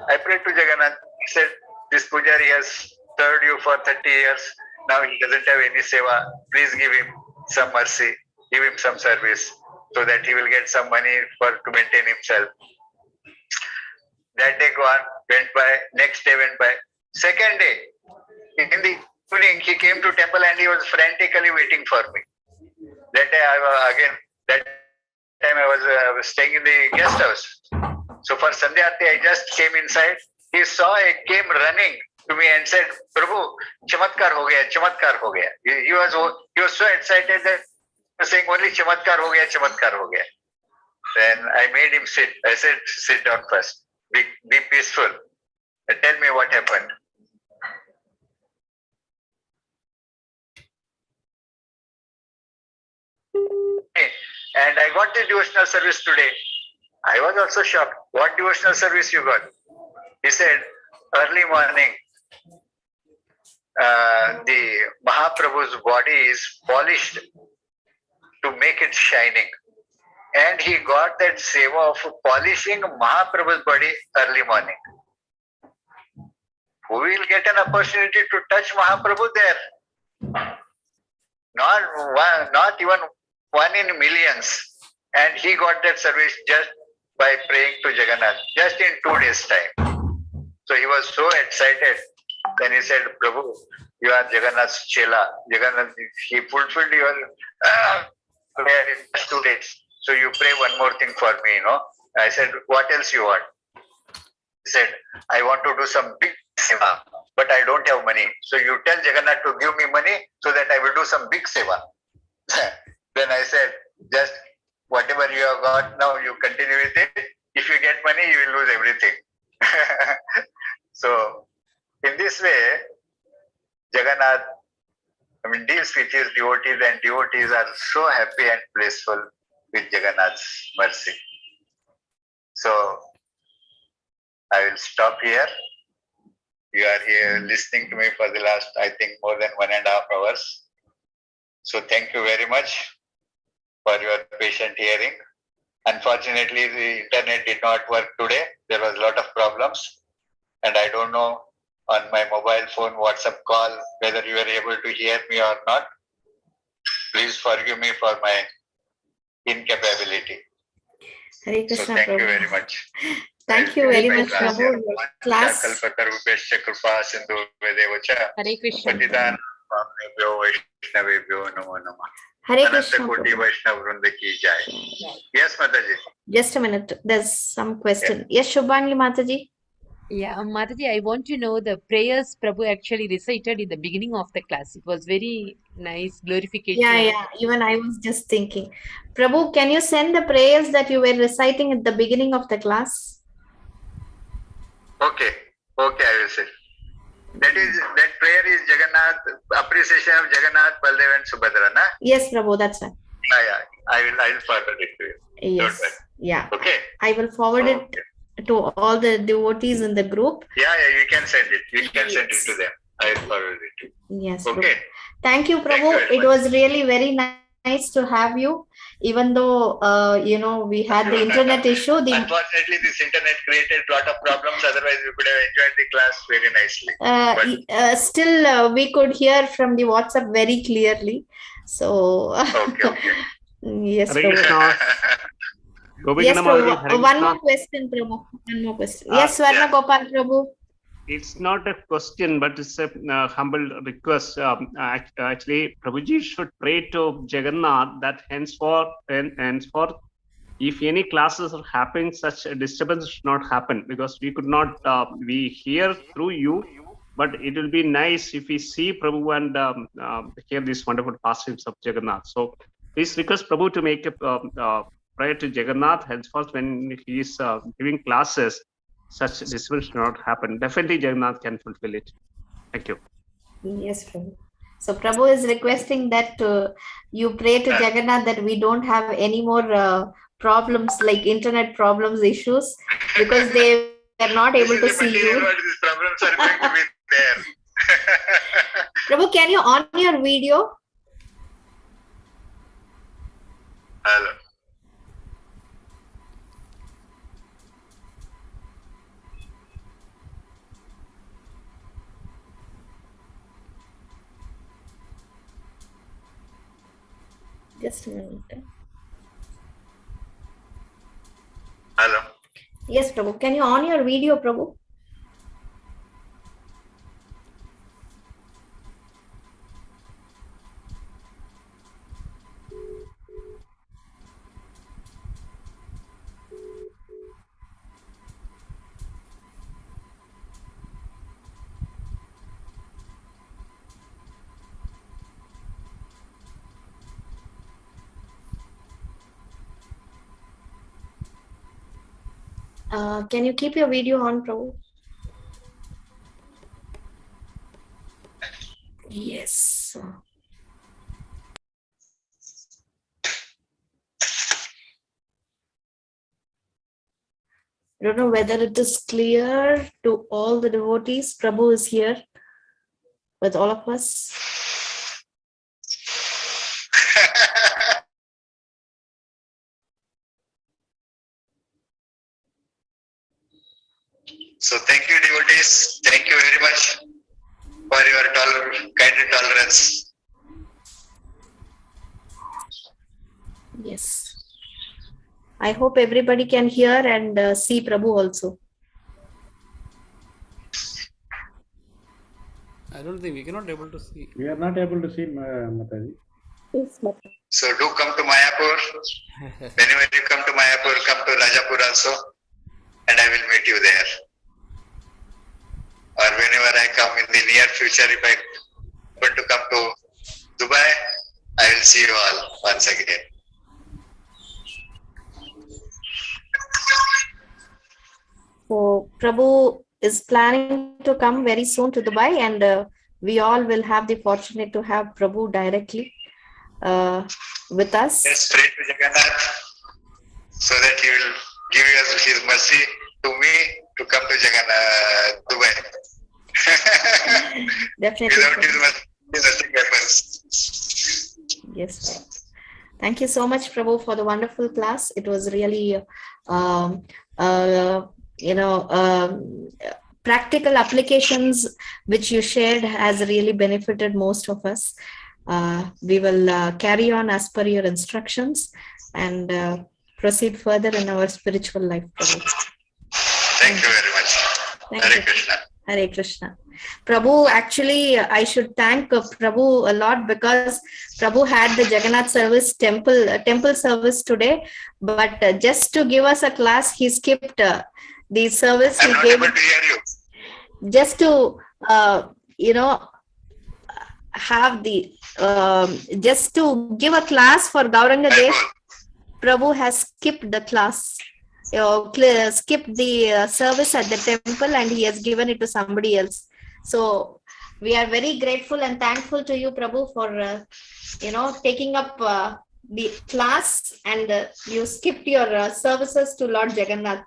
I prayed to Jagannath. He said, this Pujari has served you for 30 years. Now he doesn't have any seva. Please give him some mercy. Give him some service so that he will get some money to maintain himself. That day went by, next day went by. Second day, in the evening, he came to temple and he was frantically waiting for me. That day, that time I was staying in the guest house. So for Sandhya Arti, I just came inside. He came running to me and said, Prabhu, chamatkar ho gaya, chamatkar ho gaya. He was so excited that he was saying only chamatkar ho gaya, chamatkar ho gaya. Then I made him sit. I said, sit down first. Be peaceful. Tell me what happened. And I got the devotional service today. I was also shocked. What devotional service you got? He said, early morning, the Mahaprabhu's body is polished to make it shining. And he got that seva of polishing Mahaprabhu's body early morning. Who will get an opportunity to touch Mahaprabhu there? Not even one in millions. And he got that service just by praying to Jagannath, just in 2 days' time. So he was so excited. Then he said, Prabhu, you are Jagannath's chela. Jagannath, he fulfilled your prayer in just 2 days. So you pray one more thing for me, I said, what else you want? He said, I want to do some big seva, but I don't have money. So you tell Jagannath to give me money so that I will do some big seva. Then I said, just whatever you have got now, you continue with it. If you get money, you will lose everything. So in this way, Jagannath, deals with his devotees, and devotees are so happy and blissful with Jagannath's mercy. So I will stop here. You are here listening to me for the last, I think, more than 1.5 hours. So thank you very much for your patient hearing. Unfortunately, the internet did not work today. There was a lot of problems. And I don't know on my mobile phone, WhatsApp call, whether you were able to hear me or not. Please forgive me for my incapability. Hare So Krishna, thank you Prabhu. very much. Thank you very much, Class Prabhu. here. Your class. Kalpatarubhyascha kripa sindhu vedevacha. Hare Krishna. Patitan Bhyo Vaishnavebhyo Namo Namah. Hare Ananta Krishna, Koti Prabhu. Vaishnav Vrinda ki jai. Yes, Mataji. Just a minute. There's some question. Yes, Shubhangi Mataji. Yeah, Mataji, I want to know the prayers Prabhu actually recited in the beginning of the class. It was very nice glorification. Yeah. Even I was just thinking. Prabhu, can you send the prayers that you were reciting at the beginning of the class? Okay, I will say. That prayer is Jagannath, appreciation of Jagannath, Baldev and Subhadra, na? Yes, Prabhu, that's right. Yeah. I will forward it to you. Yes. Don't worry. Yeah. Okay. I will forward it to all the devotees in the group. Yeah, you can send it. You can send it to them. I will forward it to you. Yes. Okay. Prabhu. Thank you, Thank you Prabhu. very It much. was really very nice to have you. Even though, we had the internet issue. Unfortunately, this internet created a lot of problems. Otherwise, we could have enjoyed the class very nicely. Still, we could hear from the WhatsApp very clearly. So, Okay. yes, Hare Prabhu. Krishna. Gopikana Yes, Mataji, Prabhu. Hare One Krishna. more question, Prabhu. One more question. Yes, Swarna Gopal, Prabhu. It's not a question, but it's a humble request. Actually, Prabhuji should pray to Jagannath that henceforth, if any classes are happening, such a disturbance should not happen, because we could not, we hear through you, but it will be nice if we see Prabhu and hear these wonderful pastimes of Jagannath. So please request Prabhu to make a prayer to Jagannath henceforth when he is giving classes. Such disturbance should not happen. Definitely Jagannath can fulfill it. Thank you. Yes, Prabhu. So Prabhu is requesting that you pray to Jagannath that we don't have any more problems like internet problems, issues, because they are not able to see you. These problems are going to be there. Prabhu, can you on your video? Hello. Just a minute. Hello. Yes, Prabhu. Can you on your video, Prabhu? Can you keep your video on, Prabhu? Yes. I don't know whether it is clear to all the devotees. Prabhu is here with all of us. So thank you, devotees. Thank you very much for your kind tolerance. Yes. I hope everybody can hear and see Prabhu also. I don't think we cannot able to see. We are not able to see Mataji. So do come to Mayapur. Whenever you come to Mayapur, come to Rajapur also, and I will meet you there. Or whenever I come in the near future, if I want to come to Dubai, I will see you all once again. So Prabhu is planning to come very soon to Dubai, and we all will have the fortunate to have Prabhu directly with us. Let's pray to Jagannath so that he will give us his mercy to me to come to Jagannath, Dubai. Definitely. Without his mercy, nothing happens. Yes. Thank you so much, Prabhu, for the wonderful class. It was really, practical applications which you shared has really benefited most of us. We will carry on as per your instructions and proceed further in our spiritual life, Prabhu. Thank you very much. Thank Hare you. Krishna. Hare Krishna. Prabhu, actually, I should thank Prabhu a lot because Prabhu had the Jagannath service temple service today, but just to give us a class, he skipped the service. I'm He not gave able to hear you. just to have the just to give a class for Gauranga Dev. Prabhu has skipped the class. Skipped the service at the temple, and he has given it to somebody else. So we are very grateful and thankful to you, Prabhu, for taking up the class, and you skipped your services to Lord Jagannath.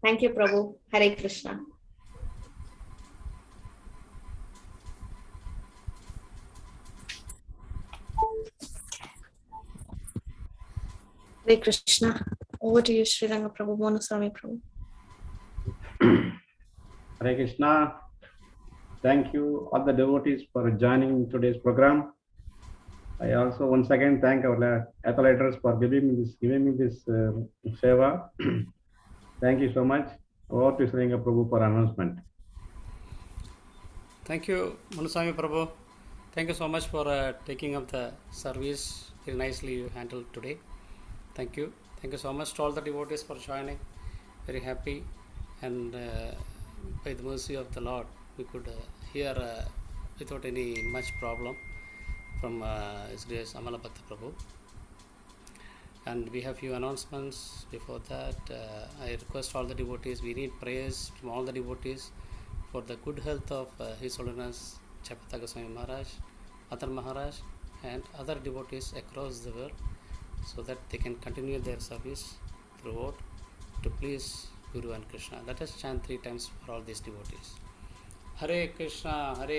Thank you, Prabhu. Hare Krishna. Hare Krishna. Over to you, Sri Ranga Prabhu, Monaswami Prabhu. Hare Krishna. Thank you, all the devotees, for joining today's program. I also once again thank our athletes for giving me this seva. Thank you so much. Over to Sri Ranga Prabhu for announcement. Thank you, Monaswami Prabhu. Thank you so much for taking up the service. Very nicely you handled today. Thank you. Thank you so much to all the devotees for joining. Very happy, and by the mercy of the Lord, we could hear without any much problem from His Grace Amala Bhakta Prabhu. And we have few announcements. Before that, I request all the devotees, we need prayers from all the devotees for the good health of His Holiness Chapata Goswami Maharaj, Adar Maharaj, and other devotees across the world, so that they can continue their service throughout to please Guru and Krishna. Let us chant 3 times for all these devotees. Hare Krishna, Hare